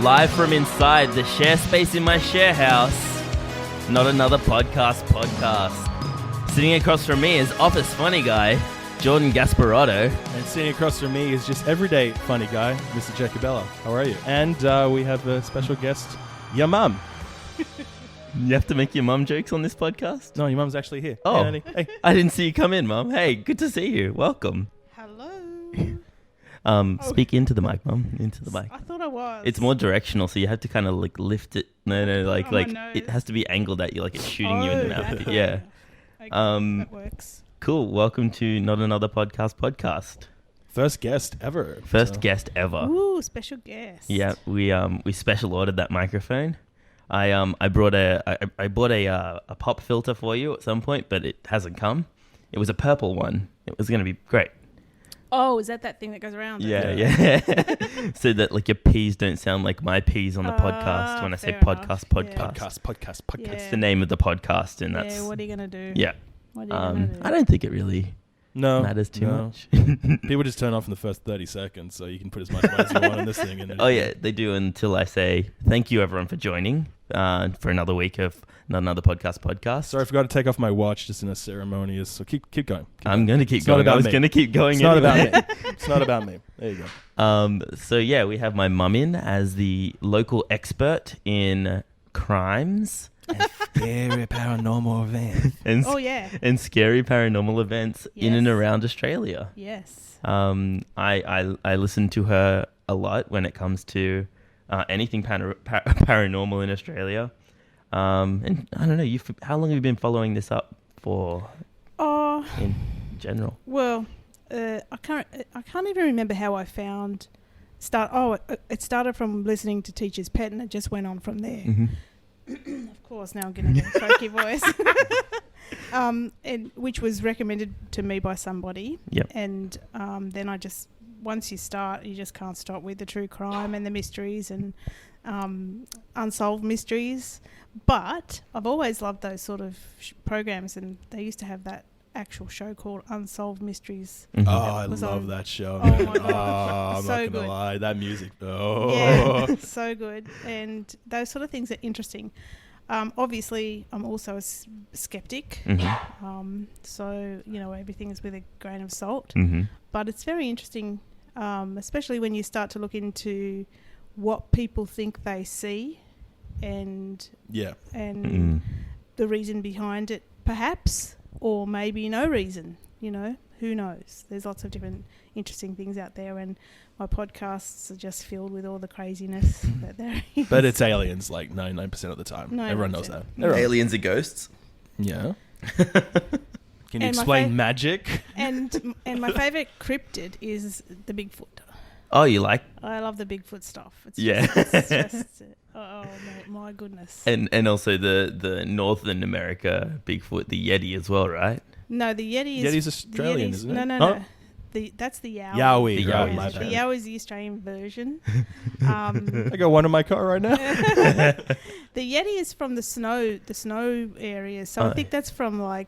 Live from inside the share space in my share house. Not another podcast. Sitting across from me is office funny guy, Jordan Gasparotto. And sitting across from me is just everyday funny guy, Mr. Jacobella. How are you? And we have a special guest, your mum. You have to make your mum jokes on this podcast? No, your mum's actually here. Oh, Hey, Mandy. Hey. I didn't see you come in, Mum. Hey, good to see you. Welcome. Hello. Speak into the mic, Mum. Into the mic. I thought I was. It's more directional, so you have to kind of like lift it. No, like my nose. it has to be angled at you, like it's shooting you in the mouth. that. Yeah. Okay, that works. Cool. Welcome to Not Another Podcast. First guest ever. First guest ever. Ooh, special guest. Yeah, we special ordered that microphone. I bought a pop filter for you at some point, but it hasn't come. It was a purple one. It was going to be great. Oh, is that thing that goes around? Yeah. So that like your P's don't sound like my P's on the podcast when I say fair podcast. enough. Podcast. Yeah. It's the name of the podcast, and that's what are you gonna do? yeah. What are you gonna do? I don't think it really matters too much. People just turn off in the first 30 seconds, so you can put as much money as you want on this thing. And Oh yeah, they do until I say thank you everyone for joining for another week of Not Another Podcast. Sorry, I forgot to take off my watch just in a ceremonious. So keep going. I'm going to keep It's not going. about I was me. going to keep going. It's not anyway. about me. It's not about me. There you go. So yeah, we have my mum in as the local expert in crimes Scary paranormal event. and Oh yeah. and scary paranormal events in and Yes. around Australia. Yes. I listen to her a lot when it comes to anything paranormal in Australia. And I don't know, how long have you been following this up for Oh in general? well, I can't even remember how I found it started from listening to Teacher's Pet, and it just went on from there. Mm-hmm. Of course, now I'm getting a croaky voice. And which was recommended to me by somebody. Yep. And then once you start, you just can't stop with the true crime and the mysteries and unsolved mysteries. But I've always loved those sort of programs, and they used to have that actual show called Unsolved Mysteries. Mm-hmm. Oh, I was love on- that show. Oh man. my God. Oh, I'm So not going good. to lie. That music. Oh. Yeah, so good. And those sort of things are interesting. Obviously, I'm also a skeptic. Mm-hmm. So, everything is with a grain of salt. Mm-hmm. But it's very interesting, especially when you start to look into what people think they see and Yeah. Mm. the reason behind it, perhaps, or maybe no reason. Who knows? There's lots of different interesting things out there, and my podcasts are just filled with all the craziness that there is. But it's aliens like 99% of the time. 99%. Everyone knows that. Yeah. Everyone. Aliens are ghosts. Yeah. Can you And my explain magic? And my favourite cryptid is the Bigfoot. Oh, you like I love the Bigfoot stuff. It's Yeah. just my goodness. and also the Northern America Bigfoot, the Yeti as well, right? No, the Yeti is... Yeti's Australian, isn't it? No. Oh. That's the Yowie. Yowie. The right, Yowie. my The bad. Yowie is the Australian version. I got one in my car right now. The Yeti is from the snow areas. So Oh. I think that's from like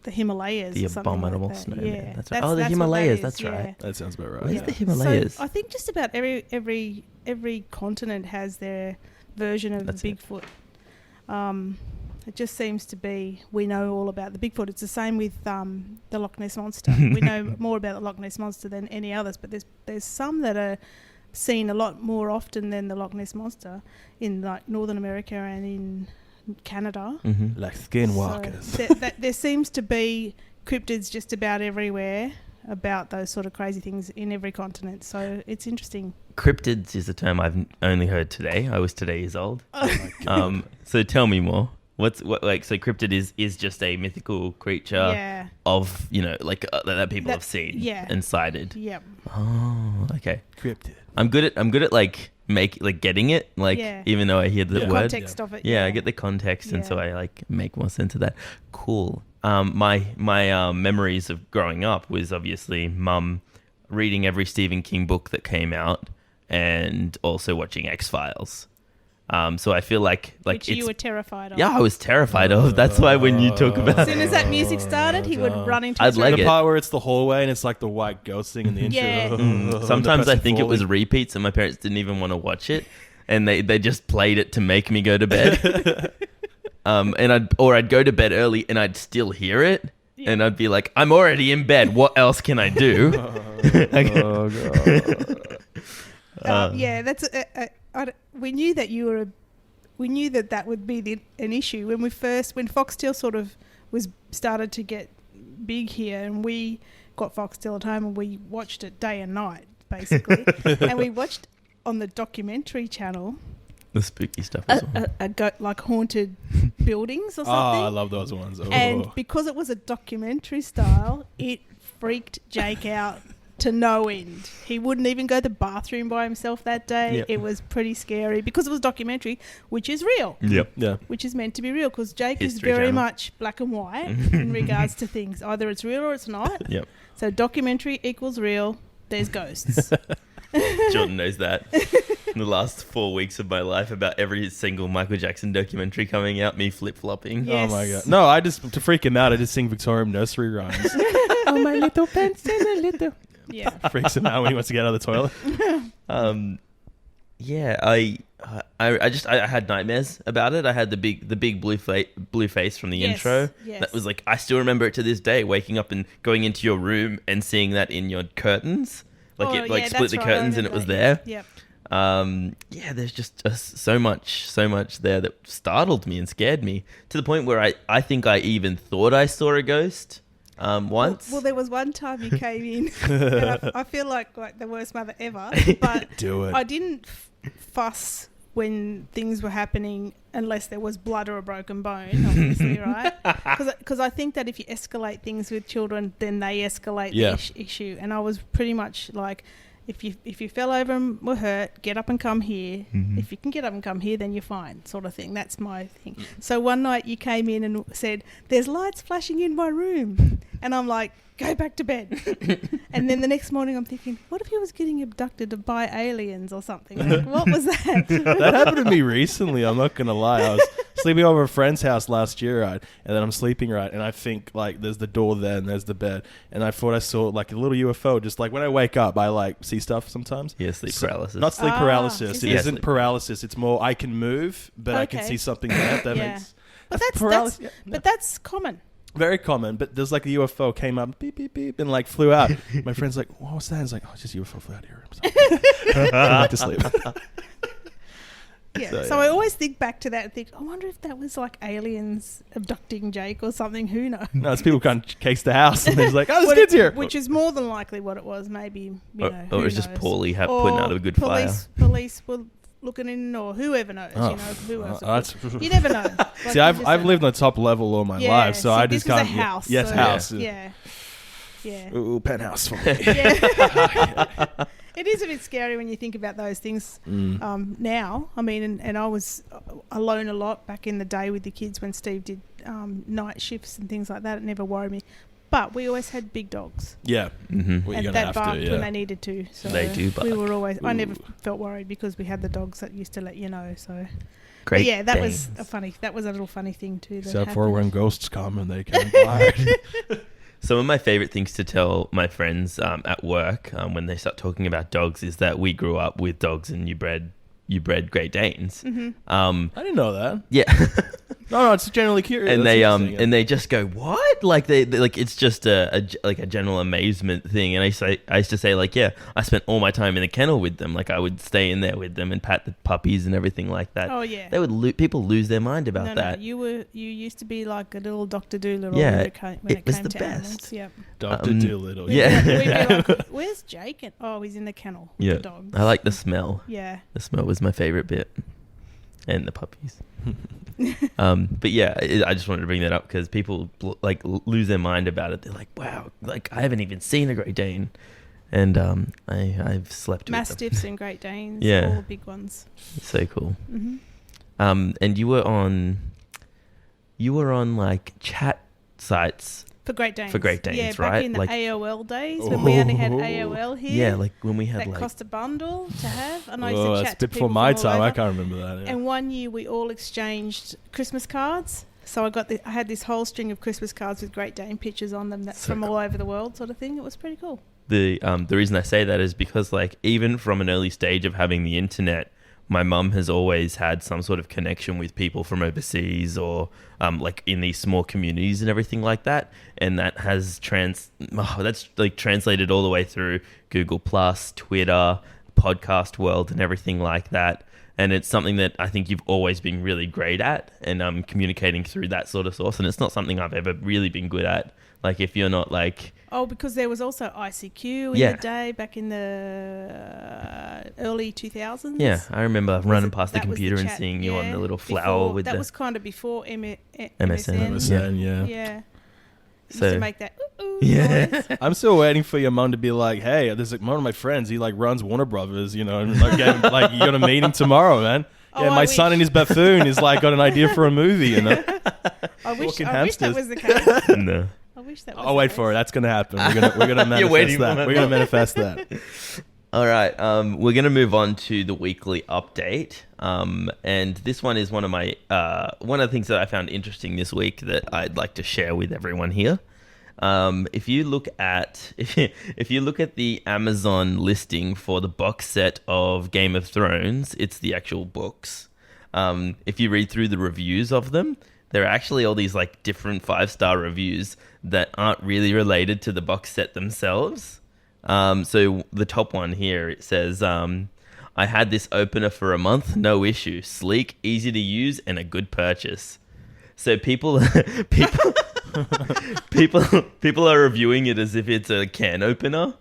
the Himalayas. The or something abominable like that. snowman. Yeah, That's right. Oh, the what Himalayas, that that's is, right. yeah. That sounds about right. Where's Yeah. the Himalayas? So I think just about every continent has their version of That's the it. Bigfoot. It just seems to be we know all about the Bigfoot. It's the same with the Loch Ness Monster. We know more about the Loch Ness Monster than any others, but there's some that are seen a lot more often than the Loch Ness Monster in like Northern America and in Canada. Mm-hmm. Like skinwalkers. So there seems to be cryptids just about everywhere about those sort of crazy things in every continent. So it's interesting. Cryptids is a term I've only heard today. I was today years old. Oh my God. So tell me more. So cryptid is just a mythical creature Yeah. of, that people have seen yeah. and cited. Yep. Oh, okay. Cryptid. I'm good at getting it, Yeah. even though I hear the The word. context of it. Yeah, I get the context, and so Yeah. I make more sense of that. Cool. My memories of growing up was obviously mum reading every Stephen King book that came out, and also watching X-Files. So I feel like Which it's, you were terrified of. yeah, I was terrified of. That's why when you talk about As soon as that music started, he would run into I'd his like room. The it. part where it's the hallway and it's like the white ghost thing in the intro. Yeah. The sometimes I person think it was falling. repeats, and my parents didn't even want to watch it. and they just played it to make me go to bed. I'd go to bed early and I'd still hear it. Yeah. And I'd be like, I'm already in bed. What else can I do? Oh God. Yeah, that's. We knew that we knew that would be an issue when Foxtel sort of started to get big here, and we got Foxtel at home and we watched it day and night basically, and we watched on the documentary channel. The spooky stuff as well. Like haunted buildings or something. Oh, I love those ones. Oh. And because it was a documentary style, it freaked Jake out to no end. He wouldn't even go to the bathroom by himself that day. Yep. It was pretty scary because it was a documentary, which is real. Yep. Yeah. Which is meant to be real because Jake is History very Channel. much black and white in regards to things. Either it's real or it's not. Yep. So documentary equals real. There's ghosts. Jordan knows that. In the last 4 weeks of my life, about every single Michael Jackson documentary coming out, me flip-flopping. Yes. Oh my God. No, I just, to freak him out, I just sing Victorian nursery rhymes. Oh, my little pencil, a little. Yeah. Freaks him out when he wants to get out of the toilet. Yeah, I had nightmares about it. I had the big blue face from the Yes, intro. yes. That was like, I still remember it to this day, waking up and going into your room and seeing that in your curtains. Like it split that's the right, curtains I and it was remember there. that. Yep. Yeah, there's just so much there that startled me and scared me to the point where I think I even thought I saw a ghost once. Well, there was one time you came in, and I feel like the worst mother ever, but Do it. I didn't fuss when things were happening unless there was blood or a broken bone, obviously, right? Because I think that if you escalate things with children, then they escalate the issue. And I was pretty much like, if you fell over and were hurt, get up and come here. Mm-hmm. If you can get up and come here, then you're fine, sort of thing. That's my thing. So one night you came in and said, "There's lights flashing in my room," and I'm like, "Go back to bed." And then the next morning I'm thinking, what if he was getting abducted by aliens or something? Like, what was that? That happened to me recently. I'm not gonna lie. I was sleeping over a friend's house last year, right? And then I'm sleeping, right? And I think like there's the door there and there's the bed, and I thought I saw like a little UFO. Just like when I wake up, I like see stuff sometimes. Yeah, sleep paralysis. Not sleep paralysis. is It it? Yeah, isn't sleep paralysis. It's more I can move, but I can Okay. see something there. That Yeah. makes. But paralysis. that's Yeah, but that's common. very common, but there's like a UFO came up, beep, beep, beep, and like flew out. My friend's like, what was that? It's like, oh, it's just a UFO flew out here. I'm back to sleep. Yeah. So, So yeah. I always think back to that and think, I wonder if that was like aliens abducting Jake or something. Who knows? No, it's people can't case the house, and they're like, oh, there's kids here. Which is more than likely what it was. Maybe, you know, Or who it was just knows? poorly Or putting out a good fire. Police were looking in, or whoever knows. Oh, You know, who else? that's- You never know. Like, See, you I've just I've don't lived on the top level all my know. life, so I this just was can't. a house. Yes, so- house. Yeah. Yeah. Ooh, penthouse. Yeah. It is a bit scary when you think about those things now. I mean, and I was alone a lot back in the day with the kids when Steve did night shifts and things like that. It never worried me. But we always had big dogs. Yeah. Mm-hmm. Well, you're And gonna that have barked to, yeah. when they needed to. So They do We bark. were always. I never Ooh. felt worried because we had the dogs that used to let you know. So Great. but yeah, that was Danes. a funny. That was a little funny thing too. That Except for happened. when ghosts come and they can't hide. Some of my favorite things to tell my friends at work when they start talking about dogs is that we grew up with dogs and you bred Great Danes. Mm-hmm. I didn't know that. Yeah. No, it's generally curious. and That's they interesting. and they just go, what? Like they like it's just a general amazement thing. And I used to say like, yeah, I spent all my time in the kennel with them. Like I would stay in there with them and pat the puppies and everything like that. Oh yeah. They would people lose their mind about that. No, you used to be like a little Dr. Doolittle Yeah, when it was came the to best. animals. Yep. Dr. Doolittle. Yeah. We'd be like, where's Jake? And, oh, he's in the kennel with Yeah, the dogs. I like the smell. Yeah. The smell was my favorite bit, and the puppies. But yeah, I just wanted to bring that up because people like lose their mind about it. They're like, "Wow, like I haven't even seen a Great Dane," and I've slept with them. Mastiffs and Great Danes. Yeah. All the big ones. So cool. Mm-hmm. And you were on like chat sites. For Great Danes. For Great Danes, yeah, back right? in the Like- AOL days when we only had AOL here. Yeah, like when we had that like cost a bundle to have. And I used Oh, to that's chat a to bit before people my from all time. I over. can't remember that. Yeah. And one year we all exchanged Christmas cards. So I had this whole string of Christmas cards with Great Dane pictures on them that's So from cool. all over the world, sort of thing. It was pretty cool. the reason I say that is because like even from an early stage of having the internet, my mum has always had some sort of connection with people from overseas or like in these small communities and everything like that. And that has that's like translated all the way through Google Plus, Twitter, podcast world and everything like that. And it's something that I think you've always been really great at, and communicating through that sort of source. And it's not something I've ever really been good at. Like if you're not like... Oh, because there was also ICQ in the day, back in the early 2000s. Yeah, I remember running past the that was computer the and chat, seeing you on the little flower before, with that the... was kind of before MSN. MSN, yeah. Yeah. Used So- to make that ooh Yeah. noise. I'm still waiting for your mum to be like, "Hey, there's like one of my friends. He like runs Warner Brothers, you know, and like, like you got to meet him tomorrow, man." Oh, Yeah, I my son wish. and his buffoon is like got an idea for a movie, you know. I wish Talking that hamsters. was the case. No. I wish that was I'll the wait case. for it. That's gonna happen. We're gonna manifest You're waiting for that. that. We're gonna manifest that. All right, we're going to move on to the weekly update. And this one is one of the things that I found interesting this week that I'd like to share with everyone here. If you look at the Amazon listing for the box set of Game of Thrones, it's the actual books. If you read through the reviews of them, there are actually all these like different 5-star reviews that aren't really related to the box set themselves. So the top one here, it says, I had this opener for a month, no issue, sleek, easy to use, and a good purchase. So people are reviewing it as if it's a can opener.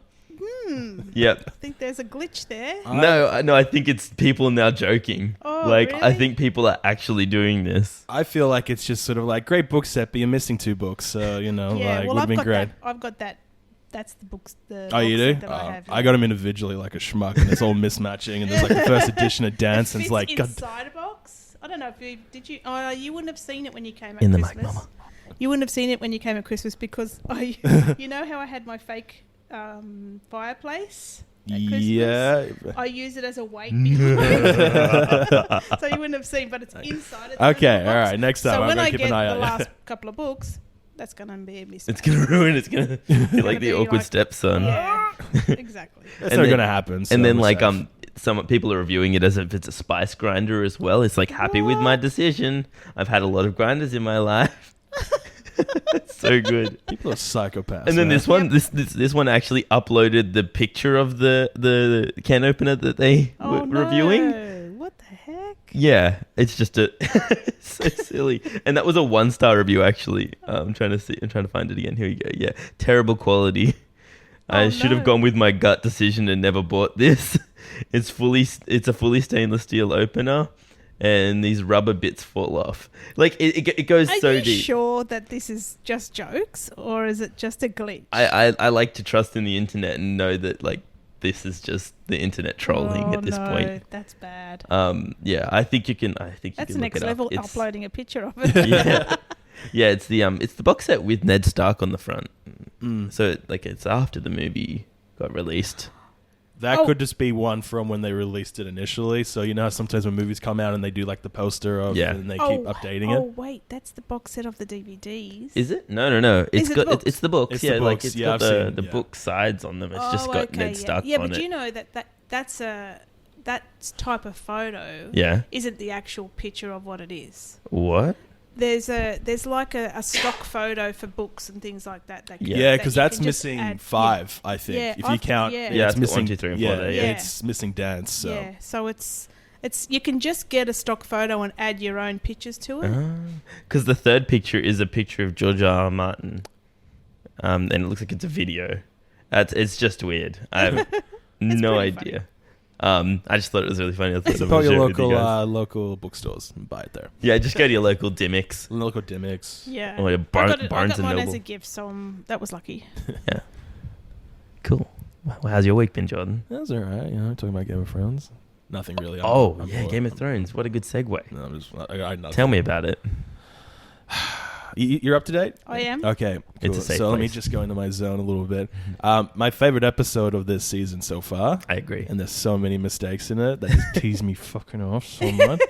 Yep. I think there's a glitch there. No, I think it's people now joking. Oh, like, I really? think people are actually doing this. I feel like it's just sort of like great book set, but you're missing 2 books. So you know, Yeah, like well, would have I've been got great. that. I've got that. That's the books. The Oh, you box do? set that I have. I got them individually like a schmuck, and it's all mismatching. And there's like the first edition of Dance, and it's like, God, inside a box. I don't know if you did. You wouldn't have seen it when you came at In the mic, Christmas. mama. You wouldn't have seen it when you came at Christmas because you know how I had my fake fireplace at Christmas. yeah. I use it as a weight. so you wouldn't have seen, but it's inside. It's Okay, in the all box. right. Next time, So I'm when gonna I keep get an eye the out. last couple of books, that's gonna be a mismatch. It's going to ruin. It's going to be like the be awkward like- stepson. Yeah, exactly. That's And not then- gonna happen. So And then we're like safe. some people are reviewing it as if it's a spice grinder as well. It's like, happy with my decision. I've had a lot of grinders in my life. It's so good. people are psychopaths. And then man. this one, this one actually uploaded the picture of the can opener that they Oh were reviewing. no! What the heck? Yeah, it's just it's so silly. And that was a 1-star review actually. I'm trying to find it again. Here we go. Yeah, terrible quality. I Oh, should have no. gone with my gut decision and never bought this. It's a fully stainless steel opener, and these rubber bits fall off. Like it goes Are so you deep. sure that this is just jokes, or is it just a glitch? I like to trust in the internet and know that like this is just the internet trolling at this point. That's bad. Yeah, I think you can. That's look next it up. level. It's- Uploading a picture of it. Yeah, yeah. It's the box set with Ned Stark on the front. Mm. So it's after the movie got released. That Oh. could just be one from when they released it initially. So you know how sometimes when movies come out and they do like the poster of Yeah. and they keep updating Oh it. wait, that's the box set of the DVDs. Is it? No. It's Is it got the books? it's the books. It's the yeah, like books. it's Yeah, got I've the seen- yeah. book sides on them. It's just got Ned Stark yeah, on but it. you know that's a that type of photo Yeah. isn't the actual picture of what it is. What? There's like a stock photo for books and things like that. Yeah, that because you that's can just missing add- 5, I think. Yeah, if I you think- count, yeah. Yeah, it's it's got missing 1, 2, 3, and 4 there, yeah. it's missing Dance. So Yeah, so it's you can just get a stock photo and add your own pictures to it. Because the third picture is a picture of George R. Martin, and it looks like it's a video. It's just weird. I have no pretty idea. I just thought it was really funny. I thought I'd support share your it with you guys. local bookstores and buy it there. Yeah, just go to your local Dimmicks Local Dimmicks. Yeah, or your I got Barnes and mine as Noble. a gift, so that was lucky. Yeah. Cool. Well, how's your week been, Jordan? That's all right. You know, talking about Game of Thrones. Nothing really. Oh, I'm yeah, bored. Game of Thrones. What a good segue. No, I'm just. I nothing. Tell me about it. You're up to date? I am. Okay, cool. It's a safe So let me place. just go into my zone a little bit. My favorite episode of this season so far, I agree. and there's so many mistakes in it that just tease me fucking off so much.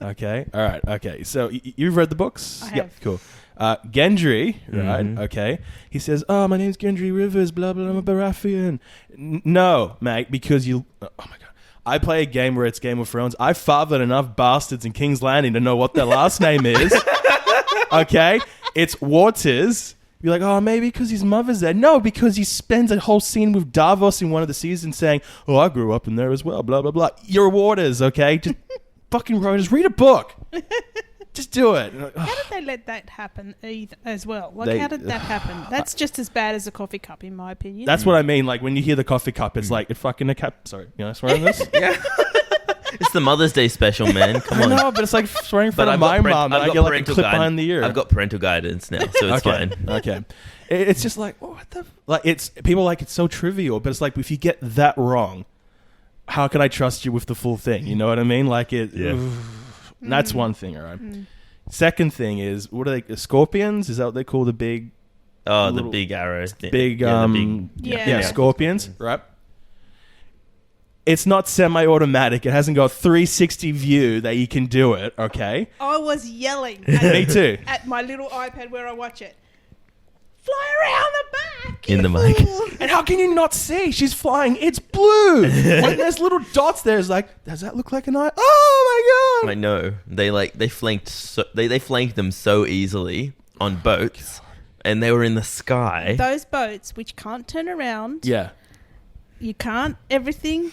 Okay, all right, okay. So you've read the books? I Yep, have. cool. Gendry, right? Mhm. Okay. He says, "Oh, my name's Gendry Rivers. Blah blah. I'm a Baratheon." No, mate, because you. Oh my god. I play a game where it's Game of Thrones. I fathered enough bastards in King's Landing to know what their last name is. Okay? It's Waters. You're like, oh, maybe because his mother's there. No, because he spends a whole scene with Davos in one of the seasons saying, oh, I grew up in there as well, blah, blah, blah. You're Waters, okay? Just fucking just read a book. Just do it. How did they let that happen as well? Like, how did that happen? That's just as bad as a coffee cup, in my opinion. That's what I mean. Like, when you hear the coffee cup, it's like, it fucking a cap. Sorry, you know, swearing this? Yeah. It's the Mother's Day special, man. Come on. I know, but it's like swearing in front of my mom, and I get like a clip behind the ear. I've got parental guidance now, so it's fine. Okay. It's just like, what the... Like, it's... People like, it's so trivial, but it's like, if you get that wrong, how can I trust you with the full thing? You know what I mean? Like, it... Yeah. That's one thing, all right? Second thing is, what are they... Scorpions? Is that what they call the big... Oh, the big arrow thing. Big, Yeah. scorpions, right? It's not semi-automatic. It hasn't got 360 view that you can do it, okay? I was yelling. Me too. At my little iPad where I watch it. Fly around the back. In the mic. And how can you not see? She's flying. It's blue. When there's little dots there, it's like, does that look like an eye? Oh my god! I know. They flanked them so easily on boats, and they were in the sky. Those boats which can't turn around. Yeah. You can't. Everything.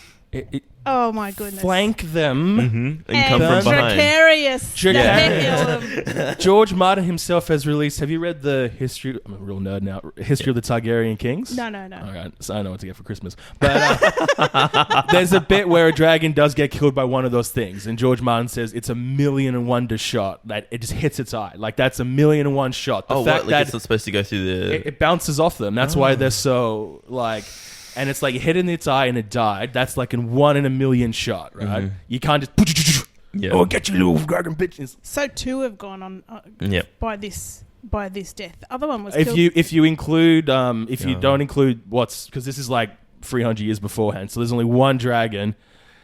Oh my goodness. Flank them. Mm-hmm. And come from behind. Precarious. Yeah. George Martin himself has released. Have you read the history? I'm a real nerd now. History of the Targaryen Kings. No. All right, so I know what to get for Christmas. But there's a bit where a dragon does get killed by one of those things, and George Martin says it's 1,000,001 shot that it just hits its eye. Like that's 1,000,001 shot. The fact Like that it's not supposed to go through the. It bounces off them. That's why they're so like. And it's like it hit in its eye and it died. That's like a 1 in 1,000,000 shot, right? Mm-hmm. You can't just. Oh, get you little dragon bitches. So 2 have gone on by this death. The other one was if killed. you include you don't include because this is like 300 years beforehand, so there's only one dragon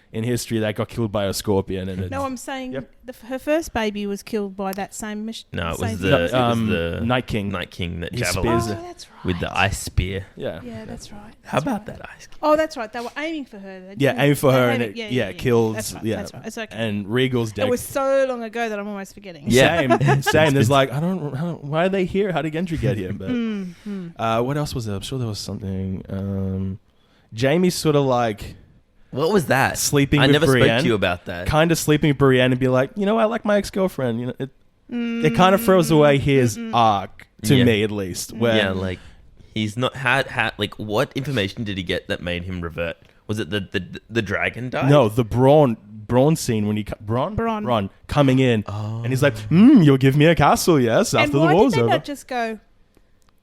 in history that got killed by a scorpion. And no, I'm saying her first baby was killed by that same. No, it was same the Night King. Night King that He javelin spears Oh, that's right. with the ice spear. Yeah. Yeah, that's right. How about that ice? Oh, that's right. They were aiming for her. Aiming for her, and it it killed. That's right. Yeah, That's right. It's okay. And Regal's dead. It was so long ago that I'm almost forgetting. Yeah, same. There's like I don't. Why are they here? How did Gendry get here? But what else was there? I'm sure there was something. Jamie's sort of like. What was that? Sleeping I with never Brienne. spoke to you about that. Kind of sleeping with Brienne and be like, you know, I like my ex-girlfriend. You know, it kind of throws away his arc to me, at least. Where like he's not had like what information did he get that made him revert? Was it the dragon died? No, the Braun scene when he Braun coming in and he's like, you'll give me a castle, yes, after the war's why did they over. not just go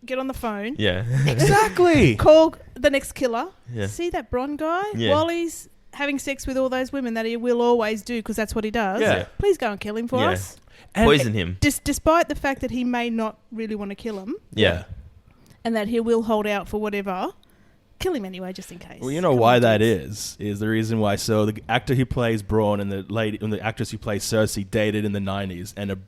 get on the phone? Yeah. Exactly. Call the next killer. Yeah. See that Bron guy? Yeah. While he's having sex with all those women that he will always do because that's what he does. Yeah. Please go and kill him for Yeah. us. And Poison him. Despite the fact that he may not really want to kill him Yeah. and that he will hold out for whatever, kill him anyway just in case. Well, you know why that is the reason why. So the actor who plays Braun and the actress who plays Cersei dated in the 90s, and it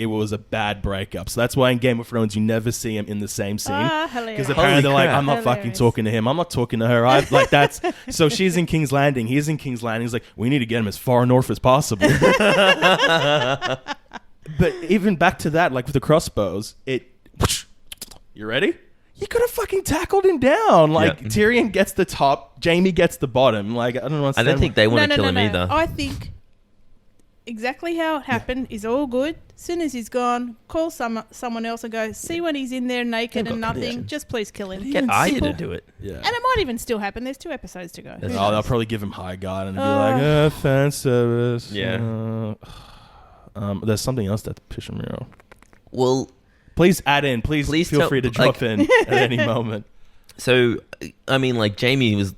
was a bad breakup. So that's why in Game of Thrones you never see him in the same scene. Hilarious. Because apparently they're like, crap. I'm not fucking talking to him. I'm not talking to her. That's so she's in King's Landing. He's in King's Landing. He's like, we need to get him as far north as possible. But even back to that, like with the crossbows, you ready? You could have fucking tackled him down. Like Tyrion gets the top, Jaime gets the bottom. Like I don't think they want to kill him either. I think exactly how it happened is all good. As soon as he's gone, call someone else and go, see when he's in there naked and nothing, just please kill him. Get Arya to do it. Yeah. And it might even still happen. There's 2 episodes to go. They'll probably give him high guard and be like, fan service. Yeah. There's something else that's pushing me off. Well, please add in. Please feel free to drop in at any moment. So, I mean, like, Jamie was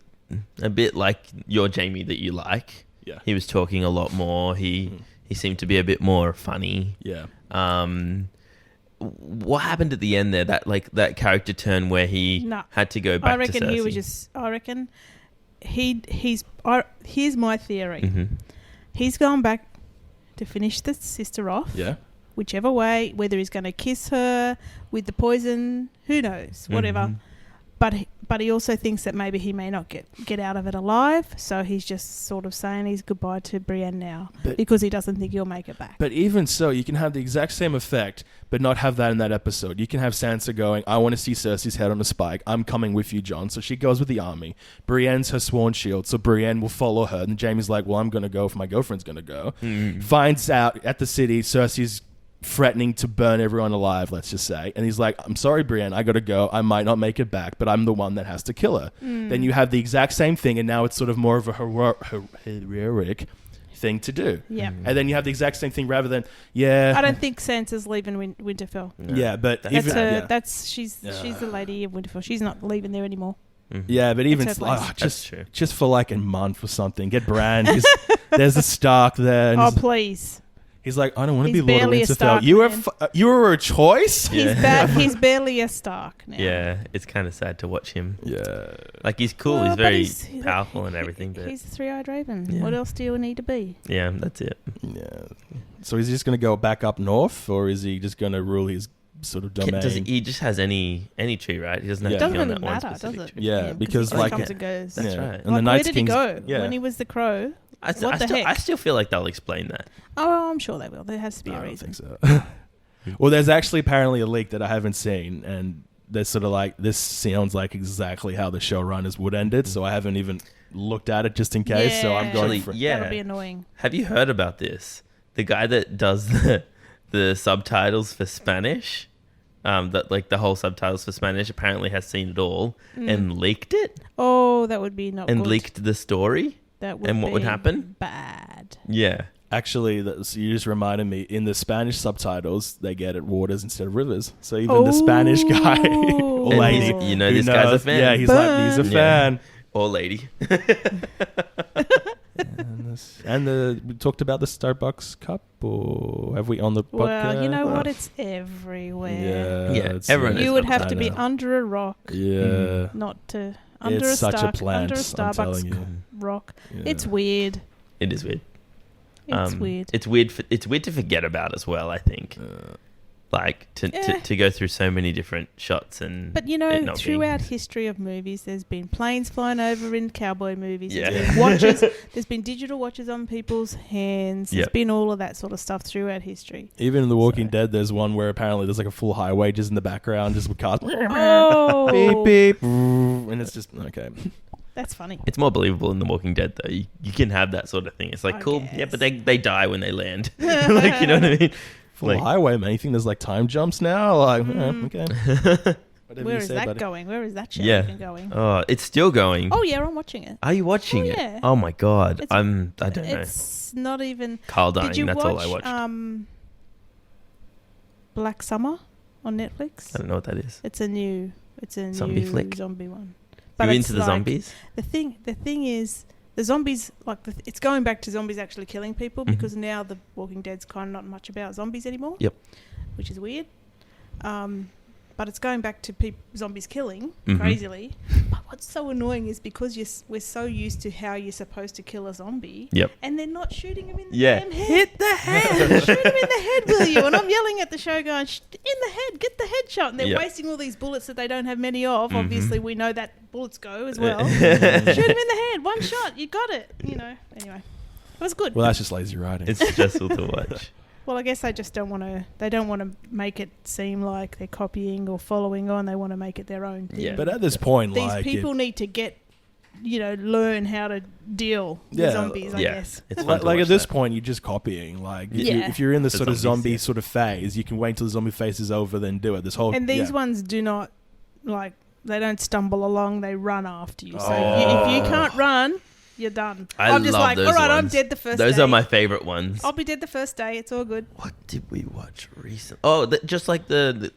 a bit like your Jamie that you like. Yeah. He was talking a lot more. He seemed to be a bit more funny. Yeah. What happened at the end there? That character turn where he had to go back to Cersei? I reckon here's my theory. Mm-hmm. He's gone back to finish the sister off. Yeah. Whichever way, whether he's going to kiss her with the poison, who knows, whatever. Mm-hmm. But he also thinks that maybe he may not get out of it alive, so he's just sort of saying his goodbye to Brienne now because he doesn't think he'll make it back. But even so, you can have the exact same effect, but not have that in that episode. You can have Sansa going, I want to see Cersei's head on a spike. I'm coming with you, Jon. So she goes with the army. Brienne's her sworn shield, so Brienne will follow her. And Jaime's like, well, I'm going to go if my girlfriend's going to go. Finds out at the city, Cersei's threatening to burn everyone alive, let's just say. And he's like, I'm sorry, Brienne, I gotta go. I might not make it back, but I'm the one that has to kill her. Then you have the exact same thing, and now it's sort of more of a heroic thing to do. Yeah. And then you have the exact same thing rather than, I don't think Sansa's leaving Winterfell. No. Yeah, but she's the lady of Winterfell. She's not leaving there anymore. Yeah, but even just for like a month or something, get Bran. There's a Stark there. And please. He's like, I don't want to be He's Lord of barely a Winterfell. Stark, You were a choice? He's barely a Stark now. Yeah, it's kind of sad to watch him. Yeah. Like, he's cool. Well, he's very powerful and everything. But he's a three-eyed raven. Yeah. What else do you need to be? Yeah, that's it. Yeah. So is he just going to go back up north, or is he just going to rule his sort of domain? He just has any tree, right? He doesn't have It to doesn't be on really that one matter, does specific it? tree. Yeah, because he like comes and goes. That's right. And the Night's where did he King's, go yeah. when he was the crow? I heck? still feel like they'll explain that. Oh, I'm sure they will. There has to be a I don't reason. think so. Well, there's actually apparently a leak that I haven't seen, and they're sort of like, this sounds like exactly how the showrunners would end it, so I haven't even looked at it just in case, so I'm going for it. Yeah. That'll be annoying. Have you heard about this? The guy that does the subtitles for Spanish, that like the whole subtitles for Spanish, apparently has seen it all and leaked it. Oh, that would be not and good. Leaked the story. That would and what would happen? Bad. Yeah. Actually, you just reminded me, in the Spanish subtitles, they get it waters instead of rivers. So even the Spanish guy or And lady, this guy's a fan. Yeah, he's a fan. Or lady. We talked about the Starbucks cup, or have we on the podcast? Well, you know what? It's everywhere. Yeah, everyone. You would have to be under a rock. Yeah. Not to under it's a such a plant. under a Starbucks rock. Yeah. It's weird. It is weird. It's weird. It's weird. It's weird to forget about as well. I think, like to go through so many different shots and. But you know, throughout history of movies, there's been planes flying over in cowboy movies. Yeah. There's been watches. There's been digital watches on people's hands. There's Yep. been all of that sort of stuff throughout history. Even in The Walking Dead, there's one where apparently there's like a full highway just in the background, just with cars. Oh, Beep beep, and it's just okay. That's funny. It's more believable in The Walking Dead, though. You can have that sort of thing. It's like, I cool, guess. yeah, but they die when they land. Like, you know what I mean? Full Like- highway, man. You think there's like time jumps now? Like, okay. Whatever Where you is say, that buddy. going? Where is that show Yeah. even going? Oh, it's still going. Oh yeah, I'm watching it. Are you watching it? yeah. Oh my god, It's- I don't know. It's not even. Carl Did dying. you That's watch all I watched. Black Summer on Netflix? I don't know what that is. It's a new Zombie flick? zombie one. You it's into the like- zombies? The thing is, the zombies it's going back to zombies actually killing people because now the Walking Dead's kind of not much about zombies anymore. Yep. Which is weird. But it's going back to zombies killing Mhm. crazily. But what's so annoying is because we're so used to how you're supposed to kill a zombie. Yep. And they're not shooting him in the Yeah. damn head. Hit the head. Shoot him in the head, will you? And I'm yelling at the show going, in the head, get the headshot. And they're Yep. wasting all these bullets that they don't have many of. Mhm. Obviously, we know that bullets go as well. Shoot him in the head. One shot. You got it. You know. Anyway. It was good. Well, that's just lazy writing. It's stressful to watch. Well, I guess they just don't want to. They don't want to make it seem like they're copying or following on. They want to make it their own thing. Yeah. But at this point, These like, people need to get, learn how to deal Yeah. with zombies. I Yeah. guess. It's fun like, to like watch at this that. point, you're just copying. Like, Yeah. if you're in the The sort of zombies, zombie yeah. sort of phase, you can wait till the zombie phase is over, then do it. This whole And these yeah. ones do not they don't stumble along. They run after you. So Oh. if you can't run, you're done. I I'm just love like, those all right, I'm ones. dead the first Those day. are my favorite ones. I'll be dead the first day. It's all good. What did we watch recently? Oh, just like the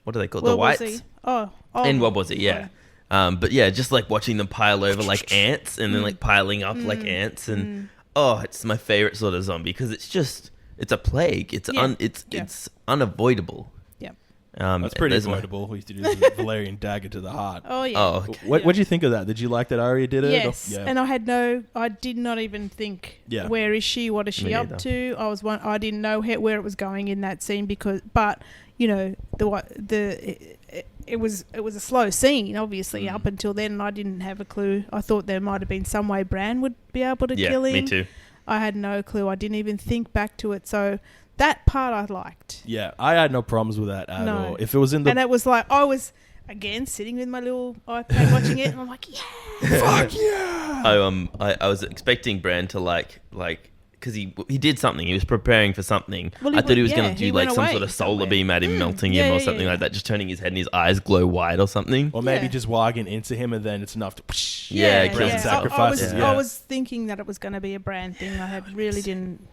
what are they called? World The War whites. Z. Oh. In World War Z, yeah. But yeah, just like watching them pile over like ants and then like piling up like ants and it's my favorite sort of zombie because it's a plague. It's Yeah. it's unavoidable. Yeah. That's pretty there's quotable. We used to do the Valerian dagger to the heart. Oh yeah. Oh, okay. What did you think of that? Did you like that Arya did it? Yes, Yeah. and I did not even think, Yeah. where is she? What is she Me up neither. to? I didn't know where it was going in that scene but you know, it was a slow scene, obviously, up until then, and I didn't have a clue. I thought there might have been some way Bran would be able to kill him. Me too. I had no clue. I didn't even think back to it. So that part I liked. Yeah, I had no problems with that at No. all. If it was in the... And it was like, I was, again, sitting with my little iPad watching it, and I'm like, yeah. Fuck yeah! I was expecting Bran to like because he did something. He was preparing for something. Well, I thought he was going yeah, to do he like went some away sort of solar somewhere. beam at him, melting Yeah, him or yeah, something yeah. like that. Just turning his head and his eyes glow wide or something. Or maybe Yeah. just wagging into him and then it's enough to... Yeah, kills and I sacrifices. was, I was thinking that it was going to be a Bran thing. I had really didn't.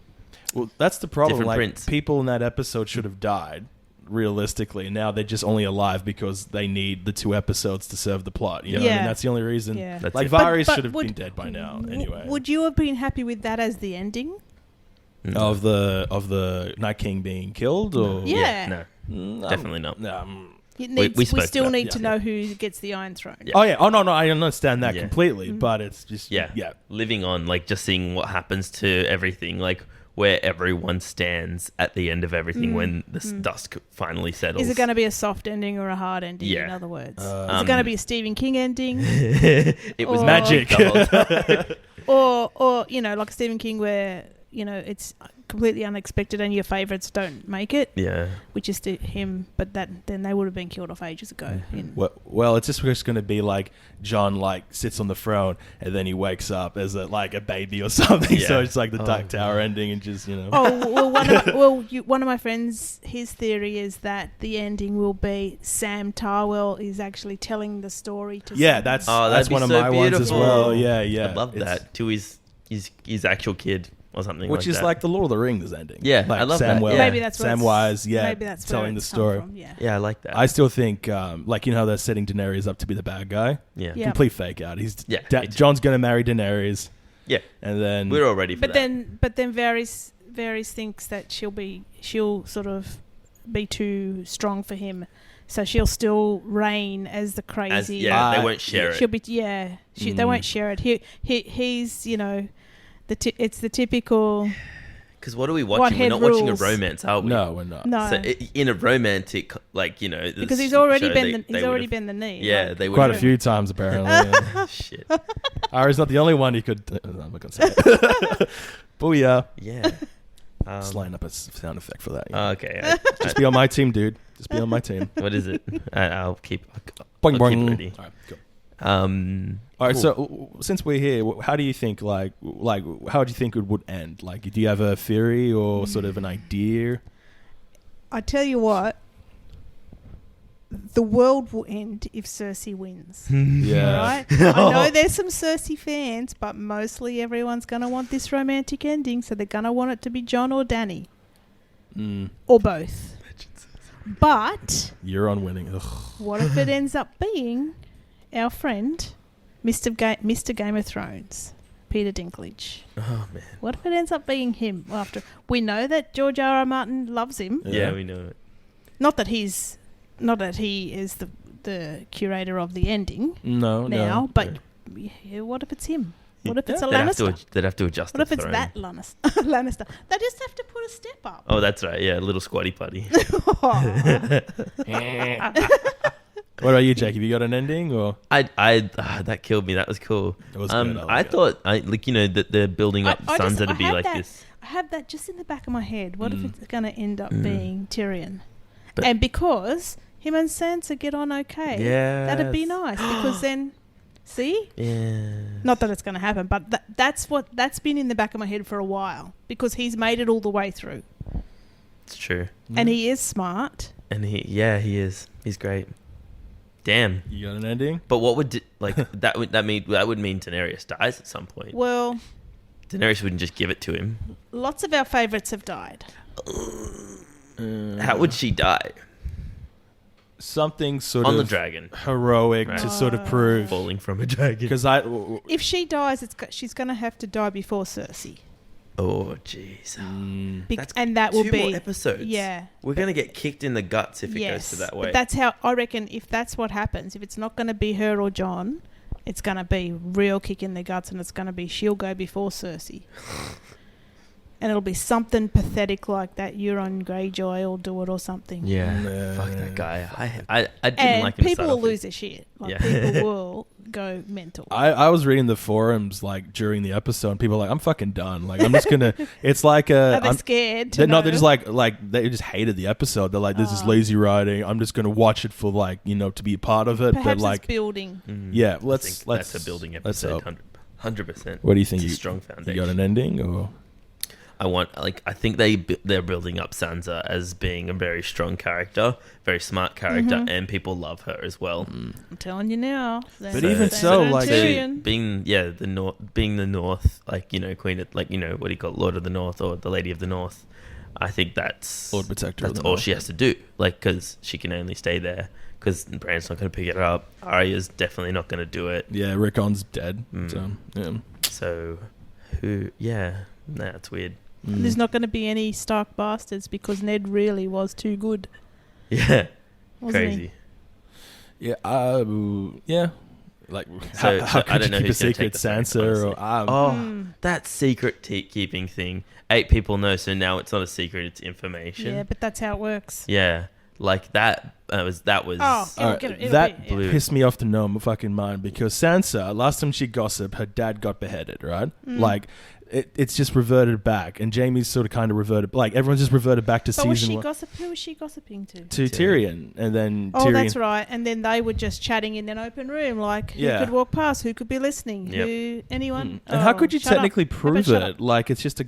Well, that's the problem. Different Like, prints. people in that episode should have died, realistically. And now they're just only alive because they need the 2 episodes to serve the plot. You know what I mean? Yeah. That's the only reason. Yeah. That's Like, it. Varys But should have would- been dead by now, anyway. Would you have been happy with that as the ending? No. Of the Night King being killed? Or? Yeah. No, definitely not. It We needs, we spoke still about- need to yeah. know who gets the Iron Throne. Yeah. Oh, yeah. Oh, no, I understand that Yeah. completely. But it's just... Yeah. Yeah. Living on, like just seeing what happens to everything, like where everyone stands at the end of everything when the dusk finally settles. Is it going to be a soft ending or a hard ending, Yeah. in other words? Is Um, it going to be a Stephen King ending? It was Or- Magic. the whole time. or, you know, like Stephen King where, you know, it's completely unexpected and your favourites don't make it, Yeah. which is to him, but then they would have been killed off ages ago. Well, it's just going to be like John like sits on the throne and then he wakes up as a baby or something. Yeah. So it's like the Dark Oh, Tower ending and just, you know. Oh, one of my friends, his theory is that the ending will be Sam Tarwell is actually telling the story to Yeah, someone. that's that'd be one of so my ones as beautiful. well. Yeah, yeah. I love It's- that to his actual kid or something. Which like is that. like the Lord of the Rings ending. Yeah, like I love that, Samwell, yeah. Maybe that's where Samwise, yeah, maybe that's where telling the it's come story. from, yeah. Yeah, I like that. I still think, like, you know how they're setting Daenerys up to be the bad guy? yeah. Yeah. Complete fake out. He's Yeah, me too. John's going to marry Daenerys, Yeah. and then We're all ready for But that. then Varys thinks that she'll sort of be too strong for him, so she'll still reign as the crazy. they won't share She'll it. be they won't share it. He's you know, it's the typical Because what are we What watching? We're head not watching a rules? romance, are we? no, we're not. no. So in a romantic, like, you know, because he's this already show, been they he's already would've- been the knee. Yeah, like, they would Quite a few times, apparently. Yeah. Shit. Arya's not the only one he could... I'm not going to say it. Booyah. Yeah. Just line up a sound effect for that. Okay. Just be on my team, dude. Just be on my team. What is it? I'll keep. Boing, I'll boing. keep it ready. All right, cool. All right, Cool. so since we're here, how do you think, like, how do you think it would end? Like, do you have a theory or sort of an idea? I tell you what, the world will end if Cersei wins. Yeah. All right? I know there's some Cersei fans, but mostly everyone's going to want this romantic ending, so they're going to want it to be Jon or Dany. Mm, Or both. But you're on winning. Ugh. what if it ends up being our friend, Mr. Game of Thrones, Peter Dinklage? Oh man. What if it ends up being him? After we know that George R.R. Martin loves him. Yeah, we know it. Not that he is the curator of the ending No, now, no. but yeah, what if it's him? What if it's a They'd Lannister? have to adjust. What if the it's throne. that Lannister? They just have to put a step up. Oh, that's right. Yeah, little squatty putty. What about you, Jake? Have you got an ending or? That killed me. That was cool. It was good, I I like it. thought, like, you know, that they're building up I Sansa just- to be I had like that- this. I have that just in the back of my head. What if Mm. it's going to end up being Tyrion? But- And because him and Sansa get on okay, that'd be Yes. nice because then, see, Yeah. not that it's going to happen, but that's been in the back of my head for a while because he's made it all the way through, It's true. and he is smart. And he is. He's great. Damn. You got an ending? But what would that would mean Daenerys dies at some point? Well, Daenerys wouldn't just give it to him. lots of our favourites have died. How would she die? Something sort On of the dragon, heroic Right. to sort of prove. falling from a dragon. Because If she dies, she's going to have to die before Cersei. Oh, jeez. That's And that will two be more episodes. Yeah. We're going to get kicked in the guts if it goes to that way. But that's how I reckon. If that's what happens, if it's not going to be her or John, it's going to be real kick in the guts, and it's going to be she'll go before Cersei. And it'll be something pathetic like that Euron Greyjoy will do it or something. Yeah. Fuck that guy. I didn't And like him. to people start will off with. lose their shit. Like, Yeah. people will go mental. I was reading the forums like during the episode, and people were like, I'm fucking done. Like, I'm just gonna. It's like Are they I'm scared? no, they're just like they just hated the episode. They're like, this is lazy writing. I'm just gonna watch it for like to be a part of it. Perhaps but like, it's building. yeah, I let's think that's a building let's episode. hope. 100%. What do you think? It's a You, strong you foundation. got an ending or? I think they're building up Sansa as being a very strong character, very smart character, and people love her as well. I'm telling you now. But even so, like, being the North, like Queen of, like what do you call it, Lord of the North or the Lady of the North? I think that's Lord Protector of That's the all North. she has to do, like because she can only stay there because Bran's not going to pick it up. Arya's definitely not going to do it. Yeah, Rickon's dead. So yeah. So who? Yeah, that's weird. There's not going to be any Stark bastards because Ned really was too good. Yeah, Wasn't crazy. he? Yeah. Like, So how I could don't know you keep a who's gonna secret, take the throne, Sansa? Or Oh, that secret keeping thing. 8 people know, so now it's not a secret; it's information. Yeah, but that's how it works. Yeah, like that. Was Oh, Alright, it'll that be, yeah. pissed me off to no fucking mind because Sansa, last time she gossiped, her dad got beheaded, right? Like, it's just reverted back, and Jamie's sort of kind of reverted, like everyone's just reverted back to But was season she 1 who was she gossiping to? to Tyrion, and then Oh, Tyrion. that's right. And then they were just chatting in an open room, like Yeah. who could walk past, who could be listening, Yep. who anyone. And how Oh, could you shut up. technically How about prove shut it? up? Like, it's just a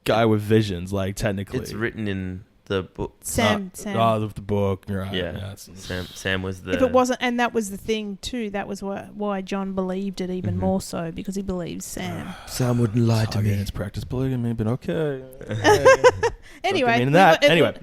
guy with visions, like technically. It's written in the book. Sam. Oh, the book, right? Yeah, it's- Sam was the. If it wasn't, and that was the thing too. That was why John believed it even more so because he believes Sam. Sam wouldn't lie to me. It's practice polygamy, but okay. Anyway, Meaning that. Anyway.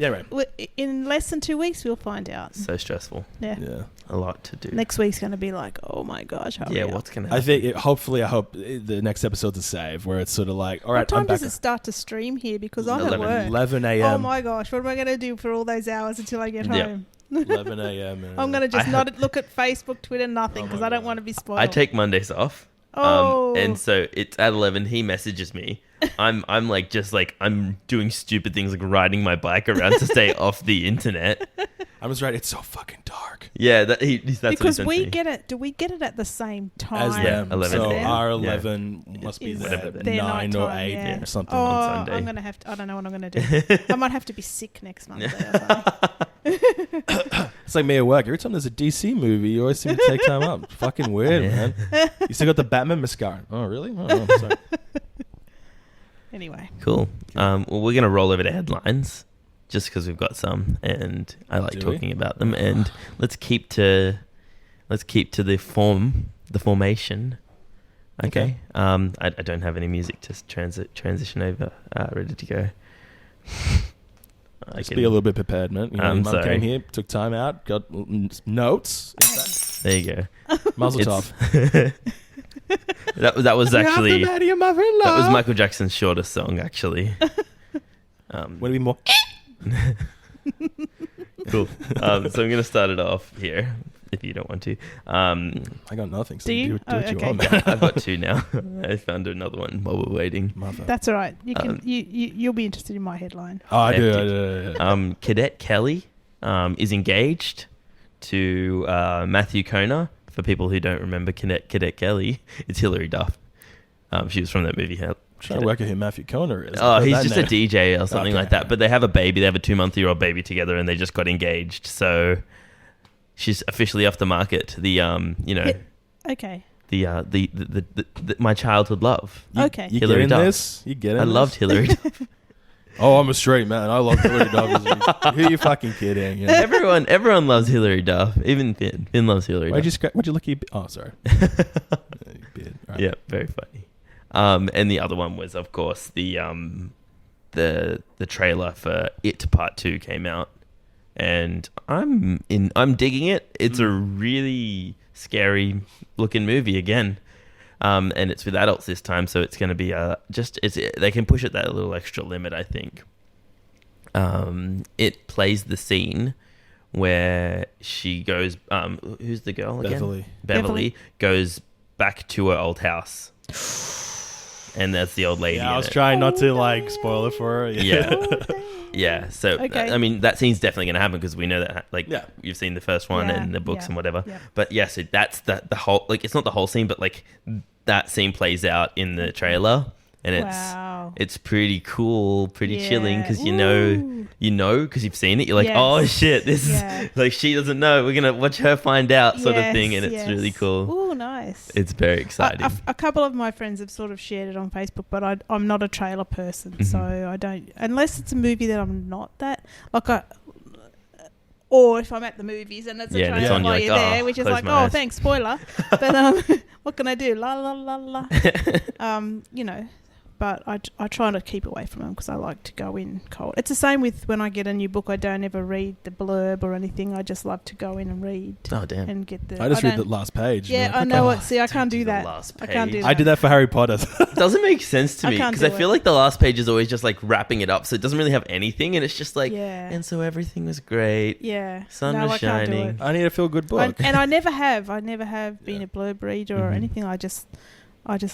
in less than 2 weeks we'll find out. So stressful. Yeah. Yeah. A lot to do. Next week's going to be like, oh my gosh, hurry Yeah, up. what's gonna I happen? think, I hope the next episode's a save where it's sort of like, all right, What time I'm back. does it start to stream here? Because I'm at 11. work. 11 a.m. Oh my gosh, what am I going to do for all those hours until I get Yep. home? 11 a.m. I'm going to just I not look at Facebook, Twitter, nothing, Oh because my I don't God. want to be spoiled. I take Mondays off. Oh. And so it's at 11. He messages me. I'm like just like I'm doing stupid things like riding my bike around to stay off the internet. I was right. It's so fucking dark. Yeah, that's because what we he sent get it. Do we get it at the same time? As them. 11 So a.m. our Yeah. 11 must be Is there their 9 or nighttime, 8 yeah. or something. Oh, on Sunday. I'm gonna have to. I don't know what I'm gonna do. I might have to be sick next Monday. Or something. It's like me at work. Every time there's a DC movie, you always seem to take time up. Fucking weird, Yeah. man. You still got the Batman mascara. Oh, really? Oh, sorry. Anyway, Cool. Well, we're gonna roll over to headlines, just because we've got some, and I like Do we? talking about them. And let's keep to the formation. Okay. I don't have any music to transition over. Ready to go. Just be a little bit prepared, man. You know, I'm your mum sorry. came here, took time out, got notes. There you go. Muzzle tough. That was actually that was my. Michael Jackson's shortest song, actually. Want to be more? Cool. So I'm gonna start it off here, if you don't want to. I got nothing. So Do you? do what you Okay. want, man. I've got 2 now. I found another one while we're waiting. Mother. that's all right. You can. You'll be interested in my headline. Oh, I do. Hectic. Cadet Kelly is engaged to Matthew Kona. For people who don't remember Cadet Kelly, it's Hilary Duff. She was from that movie. Trying to work out who Matthew Conner is. Oh, I've heard he's that just name. a DJ or something Okay. like that. But they have a baby. They have a 2-month-old baby together, and they just got engaged. So she's officially off the market. The Okay. the my childhood love. Okay. You Hillary getting Duff. this? You getting I this? loved Hillary Duff. Oh, I'm a straight man. I love Hillary Duff. Who are you fucking kidding? Yeah. Everyone loves Hillary Duff. Even Finn. Finn loves Hillary Why'd Duff. you look at your... Oh, sorry. Yeah, you beard. All right. Yeah, very funny. And the other one was, of course, the trailer for It Part 2 came out, and I'm digging it. It's a really scary looking movie again. and it's with adults this time, so it's going to be they can push it that little extra limit, I think. It plays the scene where she goes, who's the girl again? Beverly goes back to her old house. And that's the old lady. Yeah, I was trying not to like spoil it for her. Yeah. So Okay. I mean, that scene's definitely going to happen because we know that. Like, you've seen the first one and the books and whatever. Yeah. But yeah, so that's the whole. Like, it's not the whole scene, but like that scene plays out in the trailer, and it's pretty cool, pretty chilling because you know because you've seen it. You're like, oh shit, this is like she doesn't know. We're gonna watch her find out, sort of thing, and it's really cool. Oh, nice. It's very exciting. A couple of my friends have sort of shared it on Facebook, but I'm not a trailer person, so I don't, unless it's a movie that I'm not that like or if I'm at the movies and it's a trailer while you're there, which is like, thanks, spoiler. But what can I do? La la la la. You know. But I try to keep away from them because I like to go in cold. It's the same with when I get a new book. I don't ever read the blurb or anything. I just love to go in and read. Oh, damn. And get the. I just read the last page. Yeah, I know it. See, I can't do that. I can't do that. I did that for Harry Potter. It doesn't make sense to me because I feel like the last page is always just like wrapping it up. So it doesn't really have anything. And it's just like, and so everything was great. Yeah. Sun was shining. I need a feel-good book. And I never have. I never have been a blurb reader or anything. I just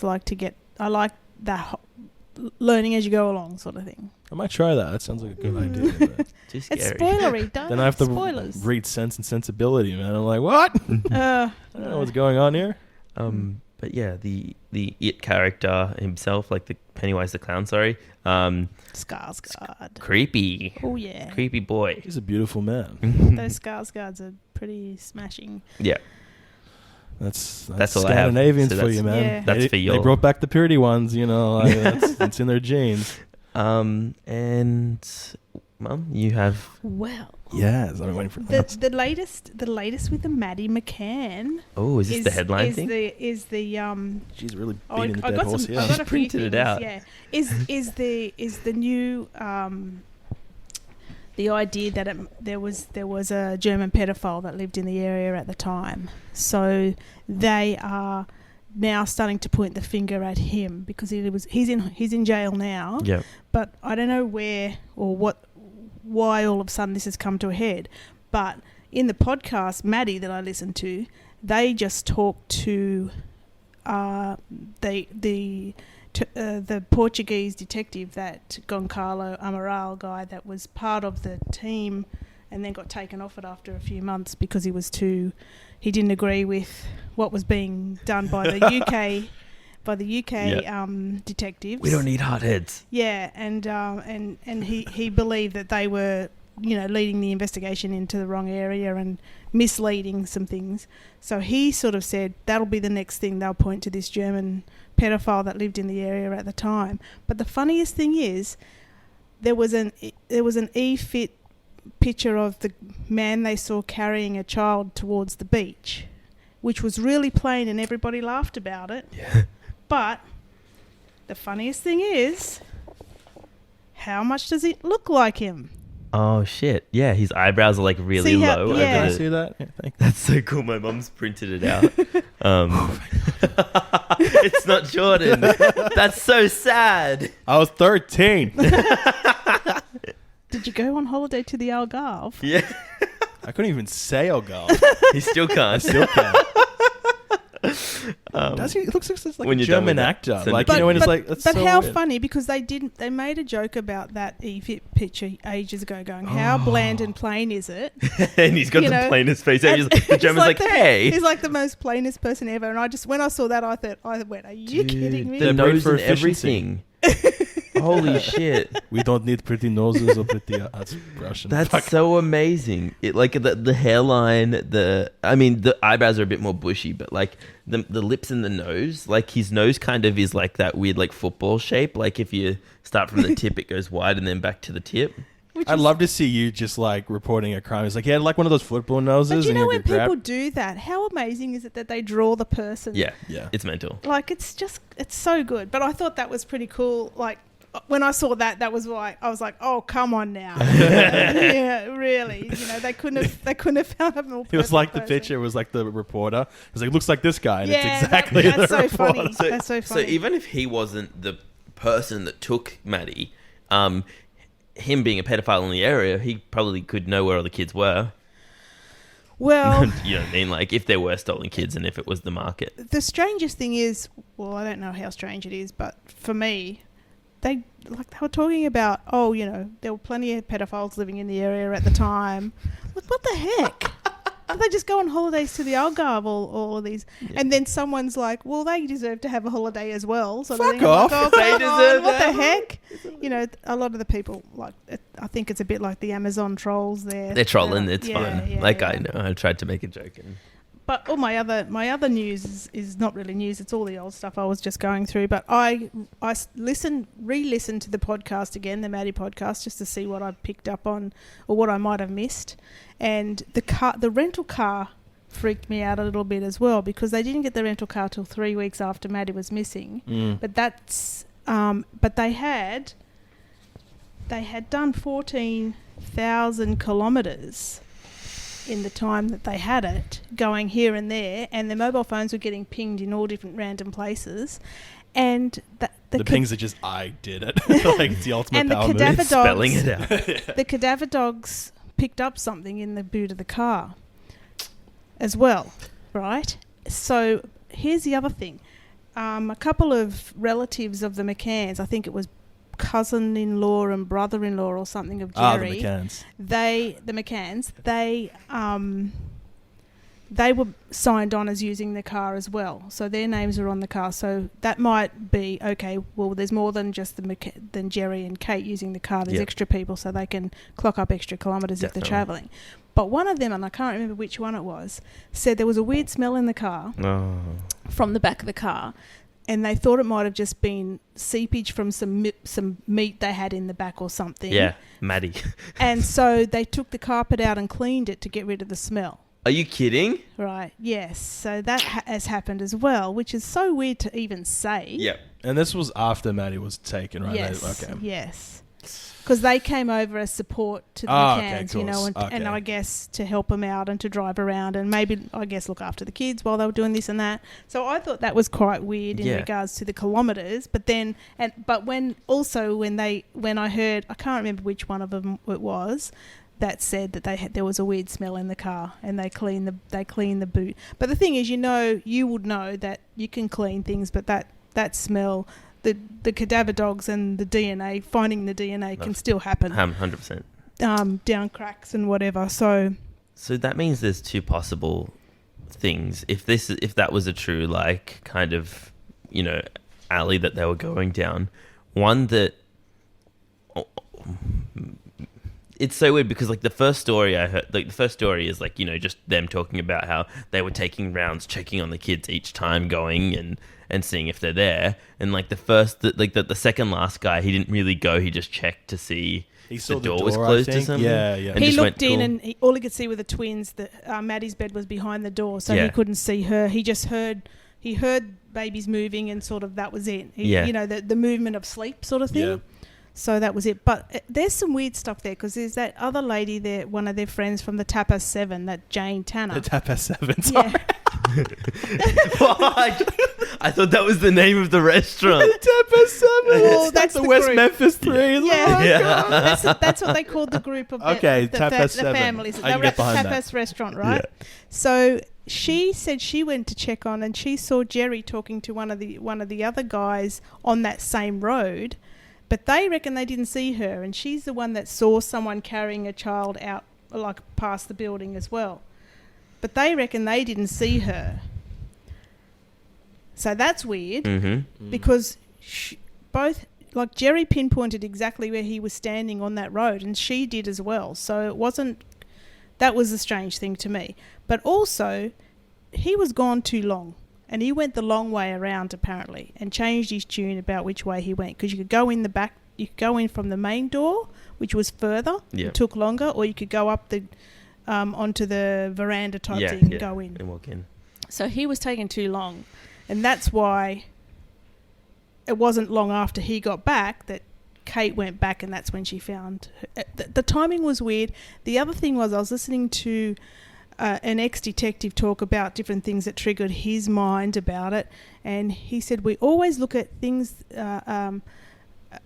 like to get. I like that. Learning as you go along, sort of thing. I might try that. That sounds like a good idea. Too scary. It's spoilery. Don't. Then I have to spoilers. read Sense and Sensibility, man. I'm like, what? I don't know what's going on here. But yeah, the It character himself, like the Pennywise the clown. Sorry. Skarsgård. Creepy. Oh yeah. Creepy boy. He's a beautiful man. Those Skarsgårds are pretty smashing. Yeah. That's all Scandinavians I have. So for you, man. Yeah. That's for you. They brought back the purity ones, you know. It's in their genes. And Mum, you have. Well. Yes, I'm waiting for the latest with the Maddie McCann. Oh, is this the headline thing? She's really beating the dead horse here. She's printed it out. Yeah. Is the new the idea that there was a German pedophile that lived in the area at the time. So they are now starting to point the finger at him because he's in jail now. Yeah. But I don't know where or why all of a sudden this has come to a head. But in the podcast, Maddie that I listened to, they just talked to the Portuguese detective, that Goncalo Amaral guy that was part of the team and then got taken off it after a few months because he didn't agree with what was being done by the UK detectives. We don't need hotheads. Yeah, and he believed that they were, leading the investigation into the wrong area and misleading some things. So he sort of said that'll be the next thing. They'll point to this German pedophile that lived in the area at the time. But the funniest thing is, there was an e-fit picture of the man they saw carrying a child towards the beach, which was really plain and everybody laughed about it. Yeah. But the funniest thing is, how much does it look like him? Oh shit! Yeah, his eyebrows are like really low. Yeah. Can I see that? Yeah, thank you. That's so cool. My mum's printed it out. It's not Jordan. That's so sad. I was 13. Did you go on holiday to the Algarve? Yeah. I couldn't even say Algarve. He still can't. I still can't. Does he? It looks like when a you're done German with actor. that, Like, but, when it's like, that's but so how weird. funny, because they made a joke about that e-fit picture ages ago, going, how bland and plain is it? And he's got the plainest face. The German's like, hey. He's like the most plainest person ever. And when I saw that, I went, are you kidding me? The They're made nose for and efficiency. everything. Holy shit. We don't need pretty noses or pretty... that's Russian. That's so amazing. It like the hairline, the eyebrows are a bit more bushy, but like the lips and the nose, like his nose kind of is like that weird like football shape. Like if you start from the tip, it goes wide and then back to the tip. I'd love to see you just like reporting a crime. It's like he had like one of those football noses. But you and know you when could grab... people do that, how amazing is it that they draw the person? Yeah. Yeah. It's mental. Like it's so good. But I thought that was pretty cool. Like when I saw that was why I was like, oh, come on now. Yeah, really. They couldn't have found a more. It was like the person. picture was like the reporter. It was like, looks like this guy, and Yeah, it's exactly that's the so reporter. funny. That's so funny. So even if he wasn't the person that took Maddie, him being a pedophile in the area, he probably could know where all the kids were. Well, You know what I mean? Like if there were stolen kids and if it was the market. the strangest thing is, well, I don't know how strange it is, but for me, they were talking about, there were plenty of pedophiles living in the area at the time. Like, what the heck? Did they just go on holidays to the Algarve, all of these? Yeah. And then someone's like, well, they deserve to have a holiday as well. So fuck off. Like, They deserve what that. the heck? A lot of the people, I think it's a bit like the Amazon trolls there. They're trolling. It's yeah, fun. yeah, like yeah. I know. I tried to make a joke. But all my other news is not really news. It's all the old stuff I was just going through. But I re-listened to the podcast again, the Maddie podcast, just to see what I picked up on or what I might have missed. And the rental car freaked me out a little bit as well, because they didn't get the rental car till 3 weeks after Maddie was missing. But but they had done 14,000 kilometres in the time that they had it, going here and there, and their mobile phones were getting pinged in all different random places. And the pings are just, I did it. Like it's the ultimate and power the move. cadaver dogs, Spelling it out. the cadaver dogs picked up something in the boot of the car as well, right? So here's the other thing. A couple of relatives of the McCanns, I think it was cousin-in-law and brother-in-law or something of Jerry. The McCanns. The McCanns, they were signed on as using the car as well. So their names are on the car. So that might be, okay, well, there's more than just than Jerry and Kate using the car. There's extra people, so they can clock up extra kilometres if they're travelling. But one of them, and I can't remember which one it was, said there was a weird smell in the car from the back of the car. And they thought it might have just been seepage from some meat they had in the back or something. Yeah, Maddie. And so they took the carpet out and cleaned it to get rid of the smell. Are you kidding? Right, yes. So that has happened as well, which is so weird to even say. Yep. And this was after Maddie was taken, right? Yes, Okay. yes. Because they came over as support to the McCanns, and I guess to help them out and to drive around and maybe, I guess, look after the kids while they were doing this and that. So I thought that was quite weird in regards to the kilometres. But then, when I heard, I can't remember which one of them it was, that said that there was a weird smell in the car and they cleaned the boot. But the thing is, you would know that you can clean things, but that smell. The cadaver dogs and the DNA, finding the DNA can still happen. 100%. Down cracks and whatever. So that means there's two possible things. If that was a true, like, kind of, alley that they were going down. One that... It's so weird because, like, the first story I heard... Like, the first story is, like, just them talking about how they were taking rounds, checking on the kids each time, going and seeing if they're there. And, like, the second last guy, he didn't really go. He just checked to see if the door was closed or something. Yeah. And he just looked in cool. and all he could see were the twins. Maddie's bed was behind the door, so he couldn't see her. He just heard babies moving and sort of that was it. The movement of sleep sort of thing. Yeah. So that was it. But there's some weird stuff there because there's that other lady there, one of their friends from the Tapas 7, that Jane Tanner. The Tapas 7, sorry. Yeah. I thought that was the name of the restaurant. Tapas 7. Oh, that's the the West group. Memphis 3. Yeah. That's what they called the group of the the 7. families. I can get behind Tapas that. restaurant, right? Yeah. So she said she went to check on and she saw Jerry talking to one of the other guys on that same road. But they reckon they didn't see her, and she's the one that saw someone carrying a child out, like, past the building as well. But they reckon they didn't see her. So that's weird, because Jerry pinpointed exactly where he was standing on that road, and she did as well. So that was a strange thing to me. But also, he was gone too long. And he went the long way around, apparently, and changed his tune about which way he went. Because you could go in the back, you could go in from the main door, which was further, it took longer, or you could go up onto the veranda type thing and go in. And walk in. So he was taking too long. And that's why it wasn't long after he got back that Kate went back, and that's when she found her. The timing was weird. The other thing was I was listening to an ex-detective talk about different things that triggered his mind about it, and he said we always look at things,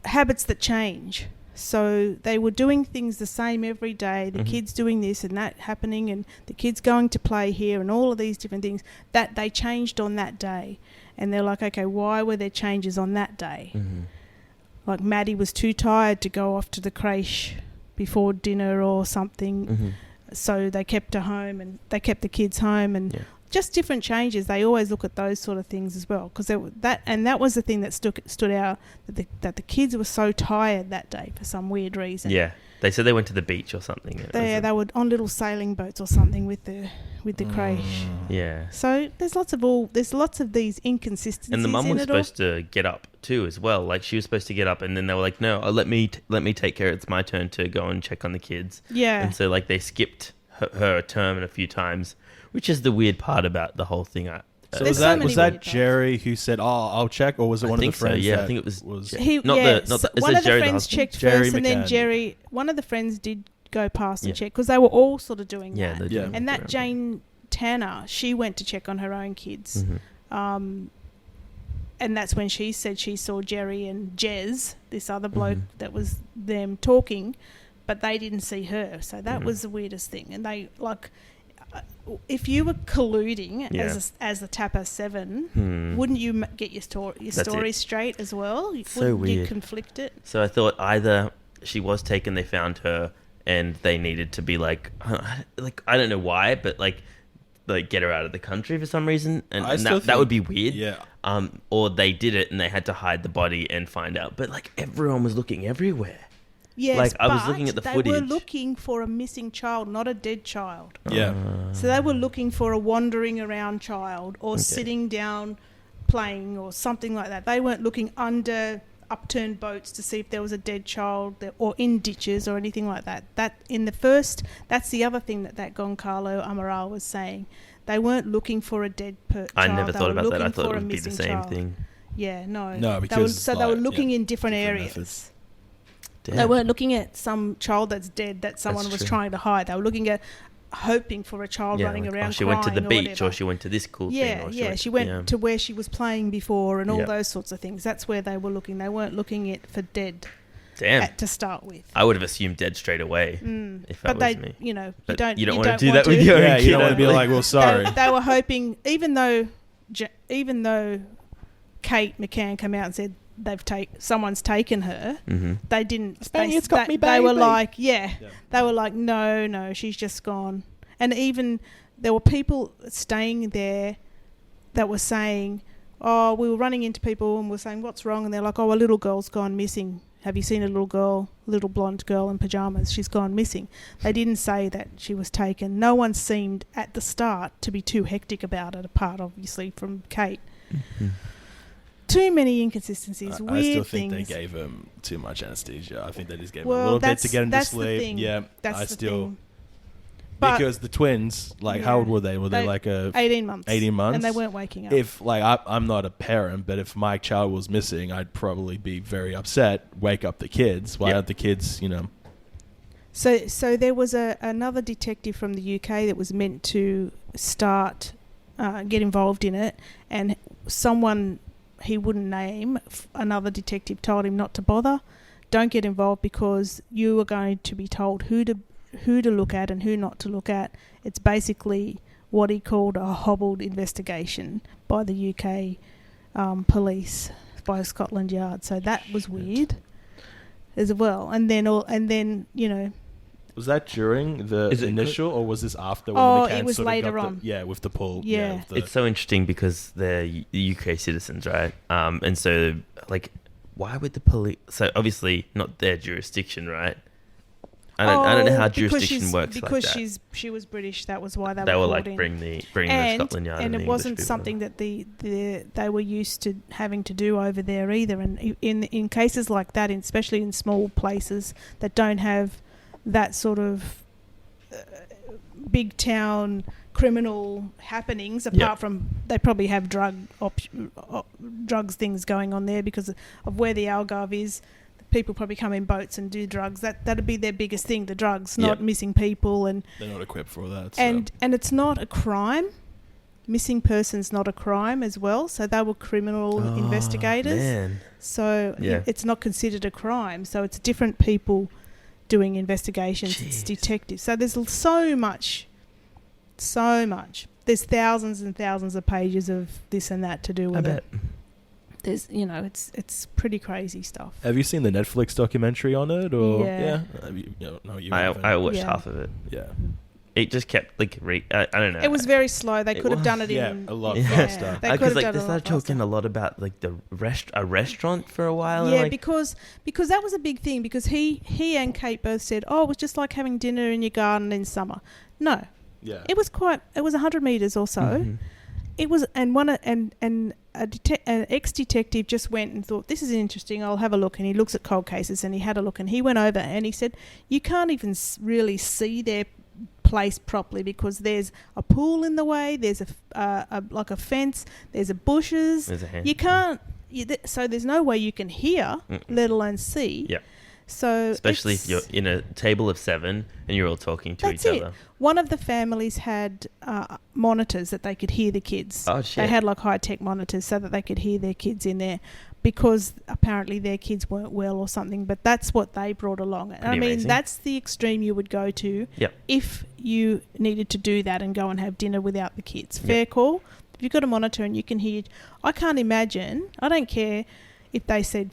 habits that change. So they were doing things the same every day, the kids doing this and that happening, and the kids going to play here and all of these different things that they changed on that day. And they're like, okay, why were there changes on that day? Like Maddie was too tired to go off to the creche before dinner or something, so they kept her home, and they kept the kids home, and just different changes. They always look at those sort of things as well, because that was the thing that stood out, that the kids were so tired that day for some weird reason. Yeah, they said they went to the beach or something. They were on little sailing boats or something with the creche. Yeah. So there's lots of these inconsistencies. And the mum in was it all. supposed to get up too as well. Like she was supposed to get up, and then they were like, "No, let me take care. It's my turn to go and check on the kids." Yeah. And so like they skipped her term a few times, which is the weird part about the whole thing. So There's was that Jerry who said, "Oh, I'll check," or was it one of the friends? So, yeah, I think it was. One of Jerry the friends husband? checked Jerry first, and McCann. then Jerry. One of the friends did go past and check, because they were all sort of doing Yeah, that. they're doing And that around. Jane Tanner, she went to check on her own kids, and that's when she said she saw Jerry and Jez, this other bloke that was them talking, but they didn't see her. So that was the weirdest thing. And they like, if you were colluding as the Tapper 7, wouldn't you get your story straight as well? So wouldn't you weird. conflict it? So I thought either she was taken, they found her, and they needed to be like I don't know why, but like get her out of the country for some reason, and that would be weird. Yeah. Or they did it and they had to hide the body and find out. But like everyone was looking everywhere. Yes, like I was looking at the footage. They were looking for a missing child, not a dead child. Yeah. So they were looking for a wandering around child, or sitting down playing or something like that. They weren't looking under upturned boats to see if there was a dead child or in ditches or anything like that. That's the other thing that Goncalo Amaral was saying. They weren't looking for a dead child. I never thought about that. I thought it a would be the missing same child. thing. Yeah, no. No, because they were looking in different areas. methods. Damn. They weren't looking at some child that's dead that someone That's was true. trying to hide. They were looking at hoping for a child running like, around. she went to the crying beach, or or she went to this cool thing. yeah, Or she went to where she was playing before, and all Yep. those sorts of things. That's where they were looking. They weren't looking at for dead Damn. to start with. I would have assumed dead straight away if that But was they, me. you know, But you don't want to do that with your Yeah, own kid. you don't want to be I like, well, sorry. They were hoping, even though Kate McCann came out and said someone's taken her. They didn't. Spaniard's got me, They were baby. like, they were like, no, she's just gone. And even there were people staying there that were saying, oh, we were running into people and we're saying, what's wrong? And they're like, oh, a little girl's gone missing. Have you seen a little blonde girl in pajamas? She's gone missing. They didn't say that she was taken. No one seemed at the start to be too hectic about it, apart obviously from Kate. Too many inconsistencies, weird I still things. think they gave him too much anesthesia. I think they just gave him Well, a little bit to that's- get him to that's the sleep. thing. Yeah, That's I the still thing. But because the twins, like, how old were they? Were they like 18 months. 18 months? And they weren't waking up. If like I'm not a parent, but if my child was missing, I'd probably be very upset. Wake up the kids. Why aren't the kids? So there was another detective from the UK that was meant to start get involved in it, and someone he wouldn't name, another detective told him not to bother. Don't get involved because you are going to be told who to look at and who not to look at. It's basically what he called a hobbled investigation by the UK police, by Scotland Yard. So that was weird as well. And then Was that during the Is it initial, or was this after? Oh, When the it was sort of later got on. with the pull. Yeah. with the- It's so interesting because they're UK citizens, right? And so, like, why would the police... So, obviously, not their jurisdiction, right? I don't know how jurisdiction works like that. Because she was British, that was why they They were were called like, in. bring the Scotland Yard and the it English wasn't people. something that they were used to having to do over there either. And in cases like that, especially in small places that don't have that sort of big town criminal happenings, apart from they probably have drugs things going on there because of where the Algarve is. people probably come in boats and do drugs. That'd be their biggest thing, the drugs, not Yep. missing people. And They're not equipped for that. So. and it's not a crime. Missing persons not a crime as well. So they were criminal investigators. Man. So Yeah. it's not considered a crime. So it's different people doing investigations. It's Jeez. detectives. So there's so much. There's thousands and thousands of pages of this and that to do I with bet. it. There's, it's pretty crazy stuff. Have you seen the Netflix documentary on it? Or Yeah. Have you, no, you I haven't. watched Yeah. half of it. Yeah. It just kept I don't know. It was very slow. They It could have was- done it Yeah, in a lot Yeah. faster. They could Because have done they it a lot started talking faster. a lot about like a restaurant for a while. and, Yeah, like, because that was a big thing. Because he and Kate both said, "Oh, it was just like having dinner in your garden in summer." No, Yeah. it was 100 meters or so. mhm. It was, and an ex-detective just went and thought, "This is interesting. I'll have a look." And he looks at cold cases, and he had a look, and he went over and he said, "You can't even really see their place properly because there's a pool in the way. There's like a fence. There's bushes. There's a hand. You can't. So there's no way you can hear, Mm-mm. let alone see." Yeah. So Especially if you're in a table of 7 and you're all talking to That's each it. other. One of the families had monitors that they could hear the kids. Oh shit. They had like high-tech monitors so that they could hear their kids in there because apparently their kids weren't well or something. But that's what they brought along. And I Pretty mean, amazing. that's the extreme you would go to Yep. if you needed to do that and go and have dinner without the kids. Yep. Fair call. If you've got a monitor and you can hear... I can't imagine... I don't care if they said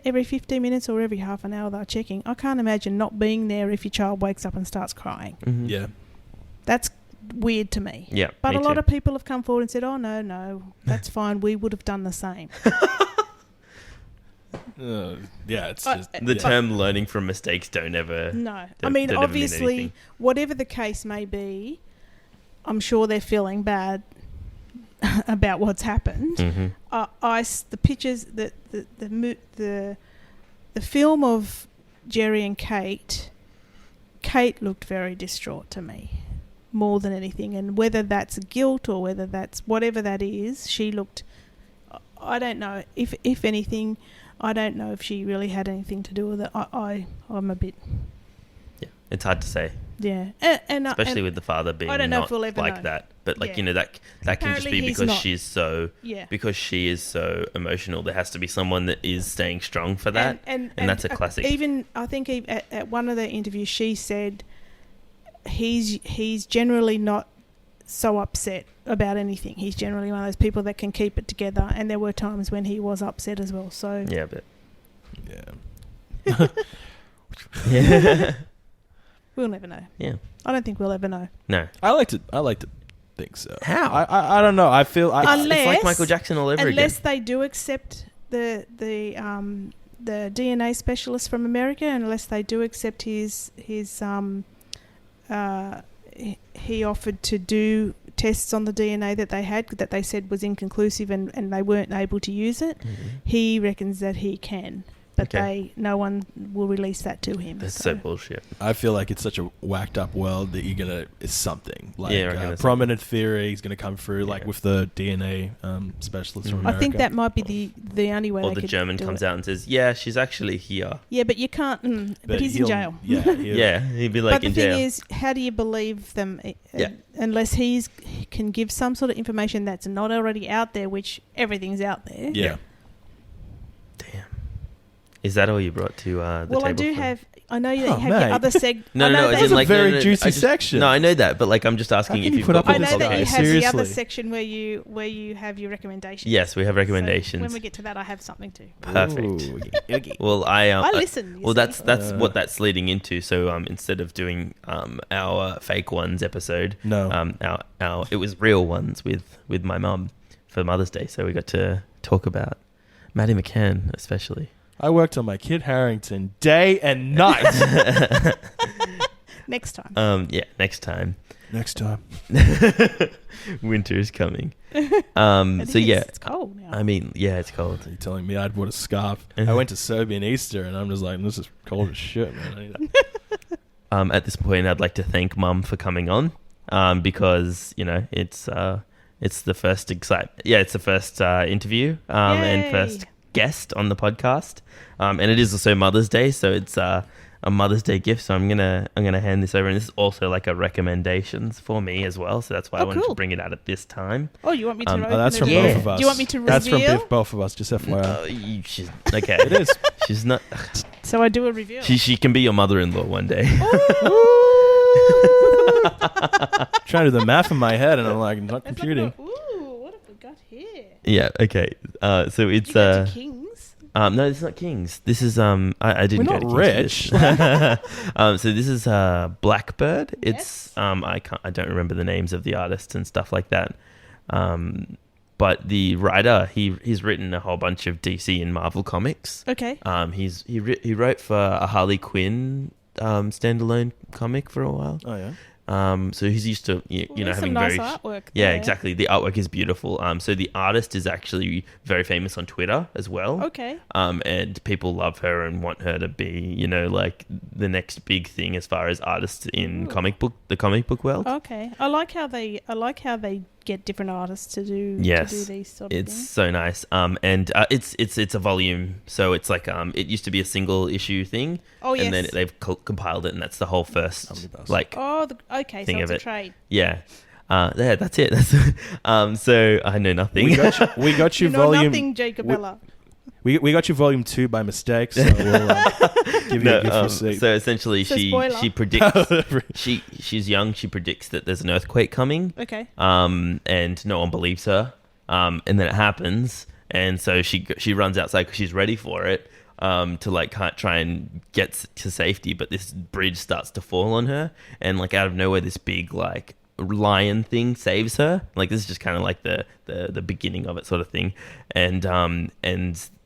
every 15 minutes or every half an hour they're checking. I can't imagine not being there if your child wakes up and starts crying. Mhm. Yeah. That's weird to me. Yeah. But me a lot too. of people have come forward and said, "Oh, no, that's fine. We would have done the same." Yeah, it's I- just... The yeah. term learning from mistakes don't ever. No. I Don't- mean, don't ever mean obviously, anything. whatever the case may be, I'm sure they're feeling bad about what's happened. Mhm. The pictures, the film of Jerry and Kate looked very distraught to me, more than anything. And whether that's guilt or whether that's whatever that is, she looked... I don't know. If anything, I don't know if she really had anything to do with it. I'm a bit... Yeah. It's hard to say, Yeah. And especially with the father being I don't know not if we'll ever like know. that. But like Yeah. that can just Apparently be he's because not. she's so yeah. because she is so emotional. There has to be someone that is staying strong for that. And that's a classic. Even I think at one of the interviews, she said he's generally not so upset about anything. He's generally one of those people that can keep it together. And there were times when he was upset as well. So Yeah, but Yeah. yeah. we'll never know. Yeah. I don't think we'll ever know. No. I like to think so. How? I don't know. I feel... It's like Unless- Michael Jackson all over Unless again. they do accept the DNA specialist from America, unless they do accept his he offered to do tests on the DNA that they had that they said was inconclusive and they weren't able to use it. Mhm. He reckons that he can, but Okay. no one will release that to him. That's so bullshit. I feel like it's such a whacked up world that it's something like Yeah, I reckon it's prominent theory is going to come through like Yeah. with the DNA specialist from Mhm. I America. think that might be the only way. Or they the could German do comes it. out and says, "Yeah, she's actually here." Yeah, but you can't. But he's in he'll- jail. Yeah, Yeah, he'd be like but the in thing jail. is, how do you believe them Yeah. unless he can give some sort of information that's not already out there, which everything's out there. yeah. Damn. Is that all you brought to the table? Well, I do for- have. I know you Oh, have mate. your other seg. No, I know no, that as That in was a like very no, no, juicy I just- section. No, I know that, but like I'm just asking How if can you you've put got up with I this know that guy? you have the other Seriously. section where you have your recommendations. Yes, we have So recommendations. when we get to that, I have something too. Perfect. Ooh, okay. Well, I listen. you Well, see. that's what that's leading into. So instead of doing our fake ones episode, No. our it was real ones with my mum for Mother's Day. So we got to talk about Maddie McCann especially. I worked on my Kid Harington day and night. Next time. Yeah, next time. Next time. Winter is coming. It So is. yeah, it's cold now. I mean, yeah, it's cold. Are you telling me I'd bought a scarf? I went to Serbian Easter and I'm just like, this is cold as shit, man. I need that. At this point, I'd like to thank Mum for coming on, because it's the first it's the first interview and Yay. first guest on the podcast, and it is also Mother's Day, so it's a Mother's Day gift. So I'm gonna hand this over, and this is also like a recommendations for me as well. So that's why I wanted to bring it out at this time. Oh, you want me to? That's from both of us. Do you want me to reveal? That's from both of us. Just FYI. Okay, it is. She's not. So I do a reveal. She can be your mother-in-law one day. Trying to do the math in my head, and I'm like, not computing. What have we got here? Yeah. Okay. So it's You go to Kings. No, it's not Kings. This is I didn't We're go not to rich. Kings. So this is Blackbird. Yes. It's I don't remember the names of the artists and stuff like that. But the writer, he's written a whole bunch of DC and Marvel comics. Okay. He wrote for a Harley Quinn standalone comic for a while. Oh yeah. So he's used to having nice very artwork. Yeah, there. exactly. The artwork is beautiful. So the artist is actually very famous on Twitter as well. Okay. And people love her and want her to be, like the next big thing as far as artists in the comic book world. Okay. I like how they get different artists to do these sort of it's things. so nice. And it's a volume, so it's like it used to be a single issue thing. Oh yes. And then they've compiled it, and that's the whole first okay, thing so of it's it. a trade. Yeah. That's it. So I know nothing. We got you You know volume. nothing, Jacobella. We got you volume 2 by mistake, so we'll give you a gift receipt. So essentially, spoiler. she predicts she's young. She predicts that there's an earthquake coming. Okay. And no one believes her. And then it happens, and so she runs outside because she's ready for it. To try and get to safety, but this bridge starts to fall on her, and out of nowhere, this big lion thing saves her. This is just kind of like the beginning of it, sort of thing, and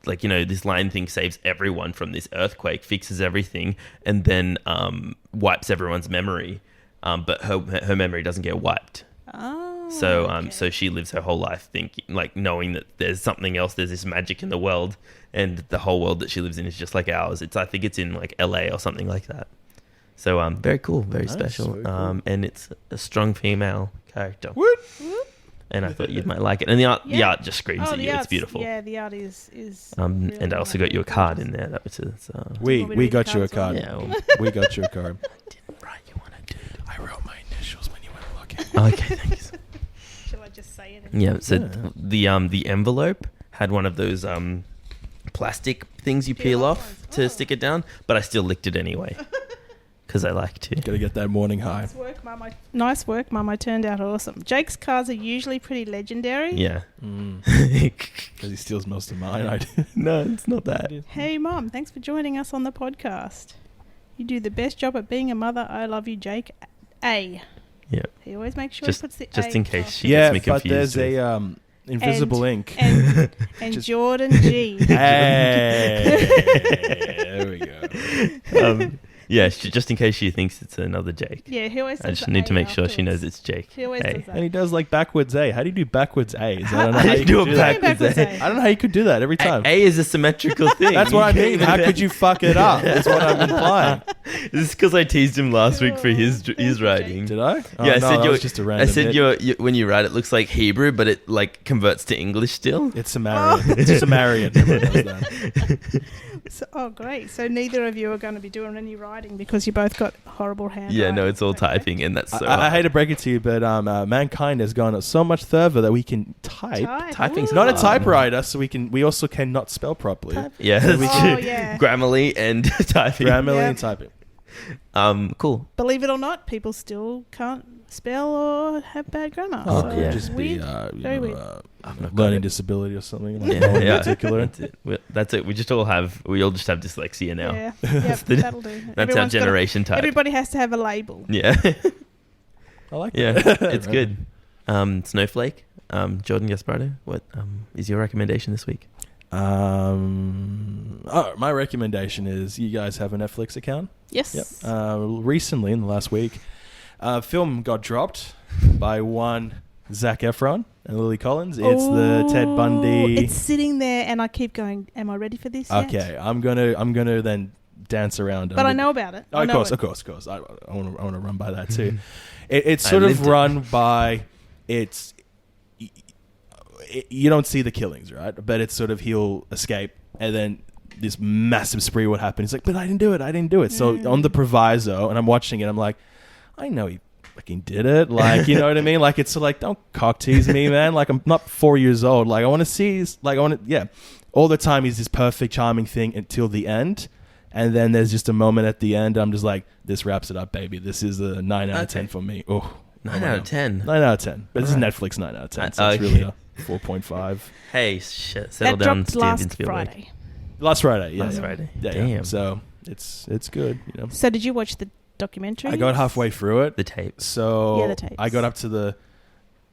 this lion thing saves everyone from this earthquake, fixes everything, and then wipes everyone's memory, but her memory doesn't get wiped. Oh. So she lives her whole life thinking, knowing that there's something else, there's this magic in the world, and the whole world that she lives in is just like ours. I think it's in LA or something like that. So very cool, very special. Very cool. And it's a strong female character. Woot. And I thought you might like it. And the art just screams at you. It's beautiful. Yeah, the art is and really I also got you a card in there. That was We got you a card. yeah. Well, We got you a card. I didn't write you one, I did. I wrote my initials when you went looking. Okay, thanks. Shall I just say it? Yeah. So the envelope had one of those plastic things you peel off to stick it down, but I still licked it anyway because I like to. Gotta get that morning high. Nice work, Mum. I turned out awesome. Jake's cards are usually pretty legendary. Yeah. Because he steals most of mine. No, it's not that. Hey, Mum. Thanks for joining us on the podcast. You do the best job at being a mother. I love you, Jake. A. Yeah. He always makes sure Just- he puts the just A in case after. she gets me but confused. there's a invisible ink. And Just- Jordan G. Hey, there we go. Yeah, just in case she thinks it's another Jake. Yeah, he always says I just the need to A make sure she afterwards. knows it's Jake. He always Hey. does that. And he does backwards A. How do you do backwards A's? I don't know How how do you do could a do that. backwards A? I don't know how you could do that every time. A is a symmetrical thing. That's what I mean. How could you fuck it up? That's what I'm implying. This is because I teased him last week for his Thank you, writing. Did I? Oh, Yeah, I no, said that you. was just a random I said hit. when you write, it looks like Hebrew, but it converts to English still. It's Sumerian. It's Sumerian. Everyone knows that. So, great. So neither of you are going to be doing any writing because you both got horrible handwriting. Yeah, no, it's all Okay. typing, and that's so. I hate to break it to you, but mankind has gone so much further that we can type. Typing's Not a hard. typewriter, so we also cannot spell properly. Yeah, So we that's can- true. yeah. Grammarly and typing. Grammarly Yep. and typing. Cool. Believe it or not, people still can't spell or have bad grammar. Oh, so it could yeah. just be weird. Very weird. I've not got learning it. disability or something. Yeah, no one in yeah. particular. That's it. We all just have dyslexia now. Yeah, yep, the- that'll do. That's our Everyone's gotta- generation type. Everybody has to have a label. Yeah. I like Yeah, that. it's good. Snowflake, Jordan Gaspardo, what is your recommendation this week? My recommendation is you guys have a Netflix account. Yes. Recently, in the last week, a film got dropped by one Zac Efron and Lily Collins. It's the Ted Bundy. It's sitting there, and I keep going. Am I ready for this? Yet? Okay, I'm gonna then dance around. But I know about it. Oh, I of know course, it. of course. I want to run by that too. It's sort I of lived it. run by you don't see the killings, right? But it's sort of he'll escape, and then this massive spree would happen. He's like, but I didn't do it. So on the proviso, and I'm watching it, I'm like, I know he fucking did it. Like, you know what I mean? Like, it's sort of like, don't cock tease me, man. Like, I'm not 4 years old. Like, I want to see, all the time he's this perfect, charming thing until the end. And then there's just a moment at the end. I'm just like, this wraps it up, baby. This is a 9 out of 10 for me. Oh, 9 out of 10. 9 out of 10. But this is Netflix 9 out of 10. So it's really a 4.5. Hey, shit. Settle That down, dropped Steven last Spielberg. Friday. Last Friday, yeah. Last yeah. Friday. Yeah, Damn. yeah. So it's good, you know. So did you watch the documentary? I got halfway through it. The tape. So Yeah, the tapes. I got up to the,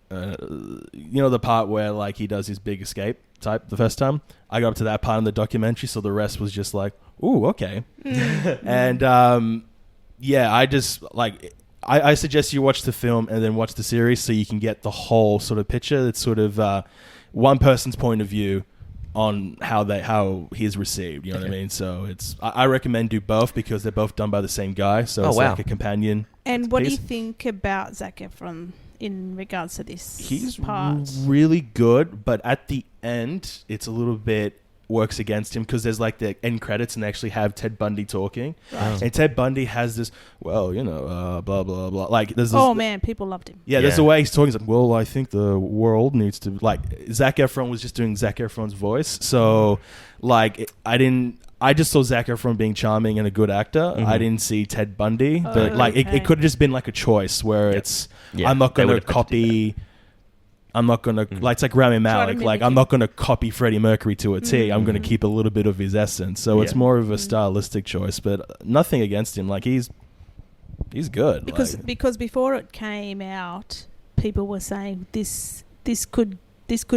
the part where like he does his big escape type the first time. I got up to that part in the documentary, so the rest was just like, ooh, okay. And I just like I suggest you watch the film and then watch the series so you can get the whole sort of picture. It's sort of one person's point of view on how he's received. You know what I mean? So I recommend do both because they're both done by the same guy. So it's like a companion. And what do piece. you think about Zac Efron in regards to this He's part? really good, but at the end, it's a little bit works against him because there's like the end credits and they actually have Ted Bundy talking. Right. And Ted Bundy has this, blah, blah, blah. Like, there's this, Oh, man, people loved him. yeah, there's the way he's talking. He's like, well, I think the world needs to, like, Zac Efron was just doing Zac Efron's voice. So, like, I just saw Zac Efron being charming and a good actor. I didn't see Ted Bundy. But, like, it could have just been, like, a choice where it's, I'm not going to copy... I'm not going to... Like, it's like Rami Malek. Like, I'm not going to copy Freddie Mercury to a T. I'm going to keep a little bit of his essence. So it's more of a stylistic choice. But nothing against him. Like, he's good. Because before it came out, people were saying this could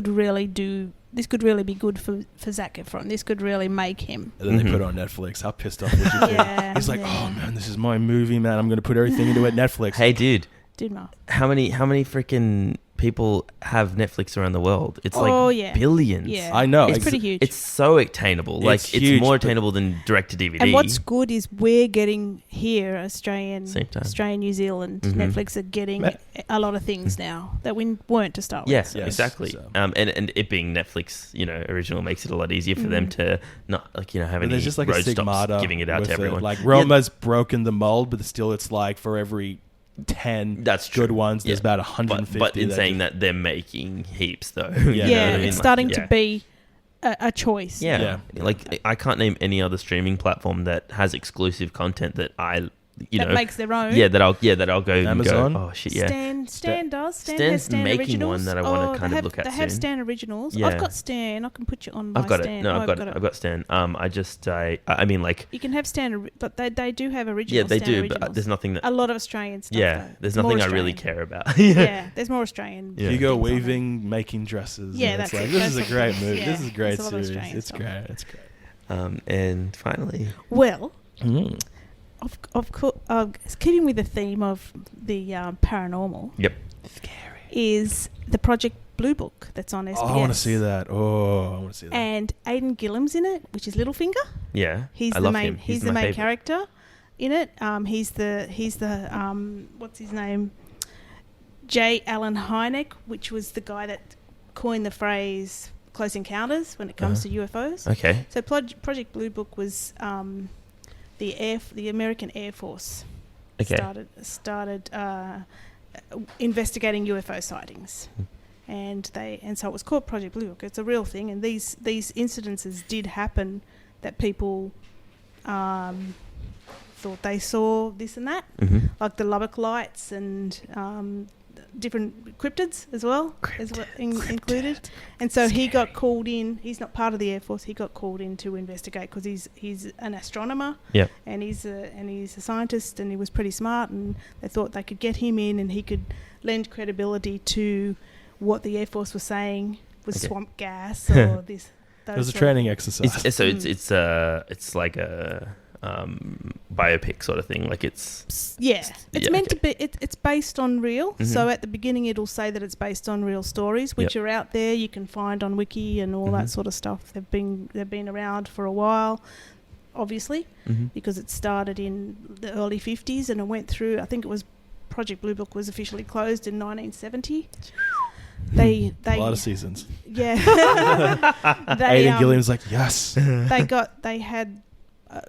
really be good for Zac Efron. This could really make him. And then they put it on Netflix. How pissed off would you be? Yeah, He's like, oh, man, this is my movie, man. I'm going to put everything into it. Netflix. Hey, dude. Dude, no. How many freaking people have Netflix around the world? It's billions. Yeah. I know. It's pretty huge. It's so attainable. It's Like, huge, it's more attainable than direct to DVD. And what's good is we're getting here, Australian, New Zealand, Netflix are getting a lot of things now that we weren't to start with. Yes, Yes, exactly. so. And it being Netflix, original makes it a lot easier for them to not have But any there's just like a road stops stigmata giving it out with to everyone. Like Roma's broken the mold, but still it's like for every 10 That's good true. ones, there's about 150. But in saying that, they're making heaps though. Yeah, what it's starting to be a choice. Yeah. Like I can't name any other streaming platform that has exclusive content that that makes their own. Yeah, that I'll go Amazon? And go, oh shit, yeah. Stan does. Stan Stan's has Stan making originals. one that I want to kind of look at They have soon. Stan originals. Yeah. I've got Stan. I can put you on my I've got Stan. it. No, Oh, I've got it. I've got Stan. I mean, like, you can have Stan, but they do have originals. yeah, they Stan do, originals. but there's nothing that. A lot of Australian stuff. Yeah, though. there's More nothing I really Australian. care about. Yeah, there's more Australian. Yeah. Hugo things on there. Weaving making dresses. Yeah, and it's that's like, it. this is a That's great it. movie. Yeah, This is a great there's a lot of series. Australian It's stuff. great. It's great. And finally, Well, of course, keeping with the theme of the paranormal. yep. Is the Project Blue Book that's on SBS. Oh, I want to see that. And Aidan Gillam's in it, which is Littlefinger. Yeah, He's I the love main. him. He's the my main favorite. character in it. He's the what's his name? J. Allen Hynek, which was the guy that coined the phrase "close encounters" when it comes to UFOs. Okay. So Project Blue Book was the American Air Force Okay. started investigating UFO sightings. And so it was called Project Blue Book. It's a real thing, and these incidences did happen that people thought they saw this and that, like the Lubbock lights and different cryptids as well, included. And so he got called in. He's not part of the Air Force. He got called in to investigate because he's an astronomer. Yeah. And he's a scientist, and he was pretty smart. And they thought they could get him in, and he could lend credibility to what the Air Force was saying was swamp gas or this. It was a training exercise. It's like a biopic sort of thing. Like it's meant to be. It's based on real. So at the beginning, it'll say that it's based on real stories, which are out there. You can find on Wiki and all that sort of stuff. They've been around for a while, obviously, because it started in the early 50s and it went through. I think it was Project Blue Book was officially closed in 1970. They A lot of seasons. yeah. Aidan Gilliam's like, yes. They had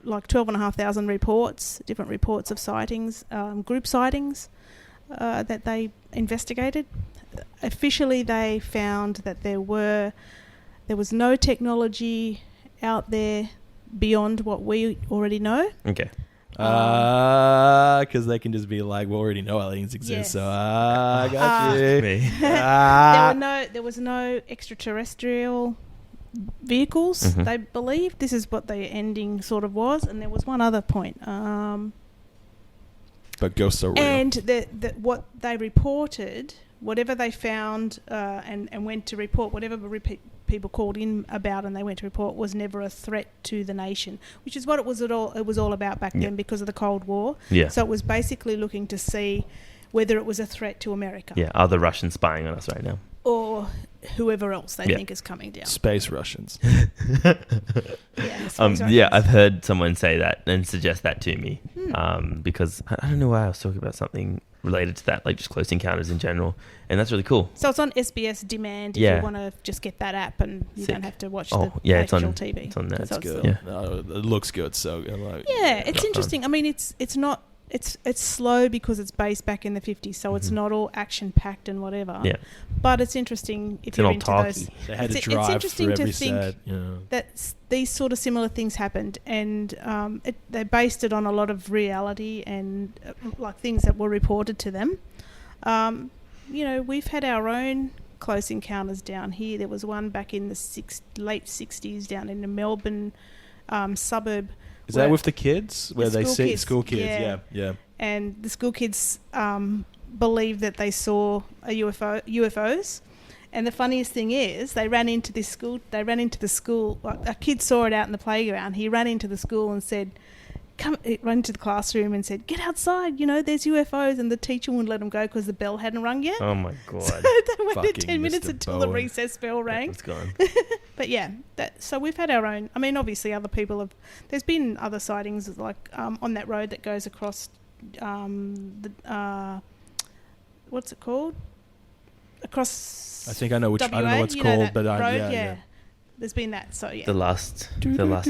like 12,500 reports, different reports of sightings, group sightings that they investigated. Officially, they found that there was no technology out there beyond what we already know. Okay. Because they can just be like, we already know aliens exist, Yes. so I got you. Me. There was no extraterrestrial vehicles. Mhm. They believed this is what the ending sort of was, and there was one other point. But ghosts are real. And what they reported, whatever they found, and went to report, whatever people called in about and they went to report, was never a threat to the nation, which is what it was all about back then because of the Cold War. Yeah. So it was basically looking to see whether it was a threat to America. Yeah. Are the Russians spying on us right now? Or whoever else they think is coming down. Space Russians. Yeah, I've heard someone say that and suggest that to me. Because I don't know why I was talking about something related to that, like just Close Encounters in general, and that's really cool. So it's on SBS Demand if you want to just get that app and you don't have to watch the actual TV. It's on there. That's good. Yeah. No, it looks good. So like, it's interesting. I mean, it's not. It's slow because it's based back in the 50s, so it's not all action packed and whatever. Yeah. But it's interesting if It's you're an into old those. they had to It's drive interesting for to every think set. You know. that these sort of similar things happened, and they based it on a lot of reality and like things that were reported to them. We've had our own close encounters down here. There was one back in the late 60s down in the Melbourne suburb. Is that with the kids where they see kids, school kids? Yeah. And the school kids believed that they saw UFOs. And the funniest thing is, they ran into the school. A kid saw it out in the playground. He ran into the school and said, ran into the classroom and said, "Get outside! There's UFOs." And the teacher wouldn't let him go because the bell hadn't rung yet. Oh my god! So they waited Fucking 10 minutes Mr. until the Bowen. recess bell rang. It's gone. But yeah, so we've had our own. I mean, obviously, other people have. There's been other sightings like on that road that goes across what's it called? Across. I think I know which. WA, I don't know what's you called, that but road, yeah. There's been that. So yeah. The last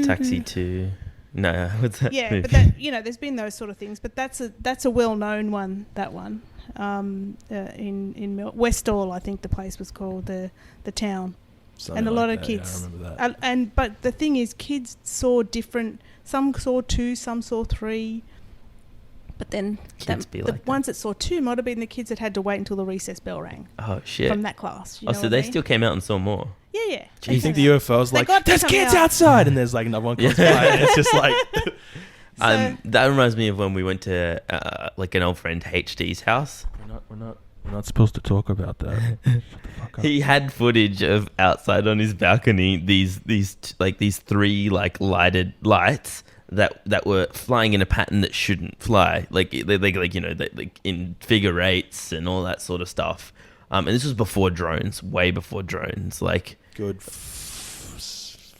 taxi to. No, what's that? Yeah, movie? but that there's been those sort of things. But that's a well-known one. That one, in Westall, I think the place was called the town. Something and a lot like of that, kids. Yeah, I remember that. But the thing is, kids saw different. Some saw 2, some saw 3. But then the ones that saw 2 might have been the kids that had to wait until the recess bell rang. Oh shit! From that class. So they still came out and saw more. Yeah. Do you think the UFO's like, there's kids outside, and there's like another one close by, and it's just like. That reminds me of when we went to like an old friend HD's house. We're not supposed to talk about that. Shut the fuck up. He had footage of outside on his balcony these 3 like lighted lights that were flying in a pattern that shouldn't fly, like in figure eights and all that sort of stuff. And this was before drones, way before drones. Like Good.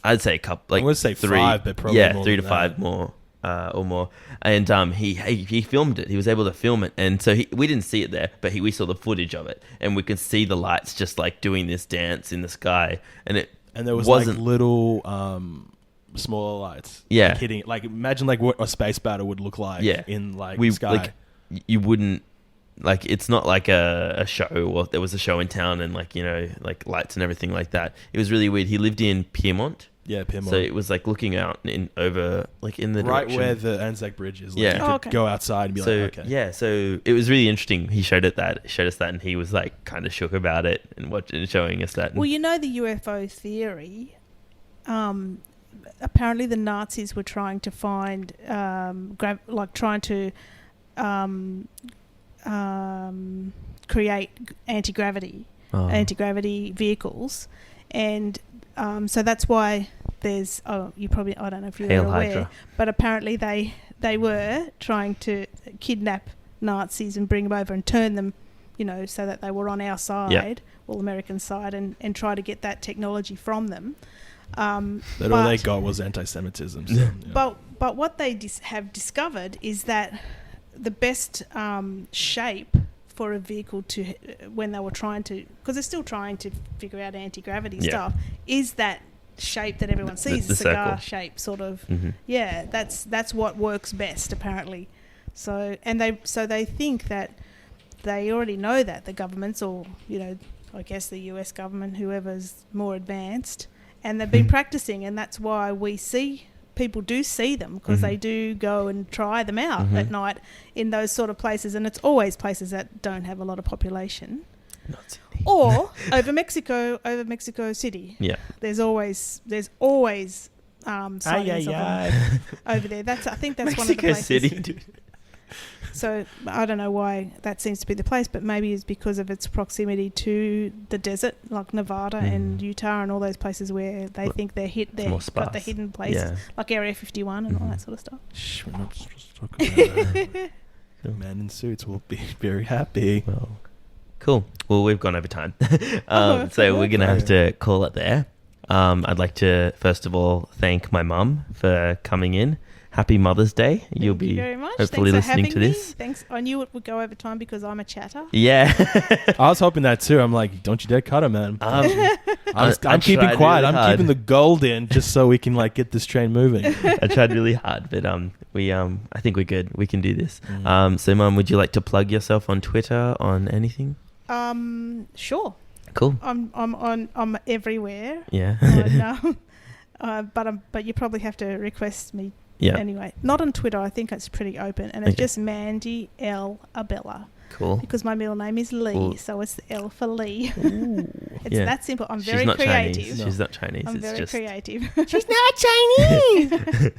I'd say a couple, like I would say 3, 5, but probably more 3 to than 5 that. more. Or more, and he filmed it. He was able to film it, and so we didn't see it there, but we saw the footage of it, and we could see the lights just like doing this dance in the sky, and there was wasn't like little smaller lights, Yeah. like hitting, like imagine like what a space battle would look like, Yeah. in like we sky. like you wouldn't like it's not like a show, or there was a show in town and like like lights and everything like that. It was really weird. He lived in Piedmont. Yeah, Piedmont. So it was like looking out over like in the right direction. where the Anzac Bridge is. Like, Yeah. you Oh, could okay. go outside and be So like, okay. yeah, so it was really interesting. He showed us that, and he was like kind of shook about it and showing us that. Well, the UFO theory. Apparently, the Nazis were trying to find, trying to create anti-gravity vehicles, and so that's why there's. Oh, I don't know if you're Hail aware, Hydra. but apparently they were trying to kidnap Nazis and bring them over and turn them, so that they were on our side, or American side, and try to get that technology from them. But all they got was anti-Semitism. So, yeah. But what they have discovered is that the best shape for a vehicle to, when they were trying to, because they're still trying to figure out anti-gravity stuff, is that shape that everyone sees, the cigar circle shape sort of. Mm-hmm. Yeah, that's what works best apparently. So they think that they already know that the governments, or I guess the US government, whoever's more advanced, and they've been practicing, and that's why people do see them, because they do go and try them out at night in those sort of places, and it's always places that don't have a lot of population. Not Sydney. Or over Mexico City. Yeah. There's always sightings of them over there. I think that's one of the Mexico places. City, dude. So I don't know why that seems to be the place, but maybe it's because of its proximity to the desert, like Nevada and Utah and all those places where they think they've got the hidden places, like Area 51 and all that sort of stuff. Shh, we're not supposed to talk about that. The man in suits will be very happy. Well, cool. Well, we've gone over time. So we're going to have to call it there. I'd like to, first of all, thank my mum for coming in. Happy Mother's Day. You'll be very much. hopefully Thanks for listening to having this. me. Thanks. I knew it would go over time because I'm a chatter. Yeah. I was hoping that too. I'm like, don't you dare cut her, man. I'm keeping tried quiet. really I'm hard. keeping the gold in just so we can get this train moving. I tried really hard, but I think we're good. We can do this. So Mum, would you like to plug yourself on Twitter, on anything? Sure. Cool. I'm everywhere. Yeah. But you probably have to request me. Yeah. Anyway, not on Twitter. I think it's pretty open, and it's just Mandy L Abella. Cool. Because my middle name is Lee, so it's the L for Lee. It's Yeah. that simple. I'm She's very not creative. Chinese. She's not Chinese. I'm It's very just creative. She's not Chinese.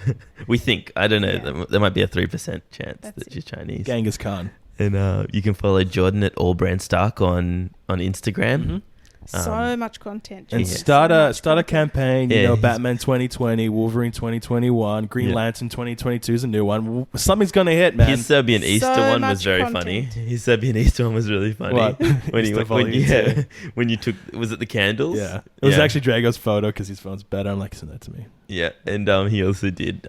we think. I don't know. Yeah. There might be a 3% chance That's that it. she's Chinese. Genghis Khan. And you can follow Jordan at allbrandstark on Instagram. So much content. And Jesus. start So a much start a content. campaign. Yeah, Batman 2020, Wolverine 2021, Green Yeah. Lantern 2022 is a new one. Something's gonna hit, man. His Serbian So Easter one was much very content. funny. His Serbian Easter one was really funny. What? When Easter Volume 2. when you took, was it the candles? Yeah, it was actually Drago's photo because his phone's better. I'm like, send that to me. Yeah, and he also did.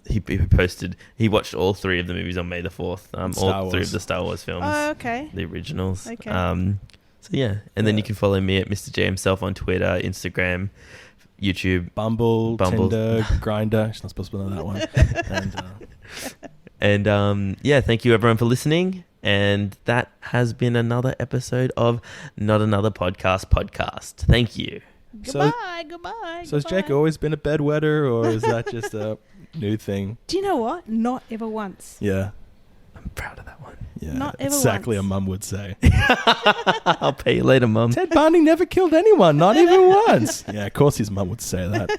He posted. He watched all 3 of the movies on May the 4th. Star All 3 Wars. of the Star Wars films. Oh, okay. The originals. Okay. So yeah, and then you can follow me at Mr. J himself on Twitter, Instagram, YouTube, Bumble, Bumble. Tinder, Grindr. She's not supposed to know that one. and yeah, thank you everyone for listening. And that has been another episode of Not Another Podcast. Thank you. Goodbye. So has Jake always been a bedwetter, or is that just a new thing? Do you know what? Not ever once. Yeah. I'm proud of that one. Yeah, Not ever exactly once. a mum would say. I'll pay you later, Mum. Ted Bundy never killed anyone, not even once. Yeah, of course his mum would say that.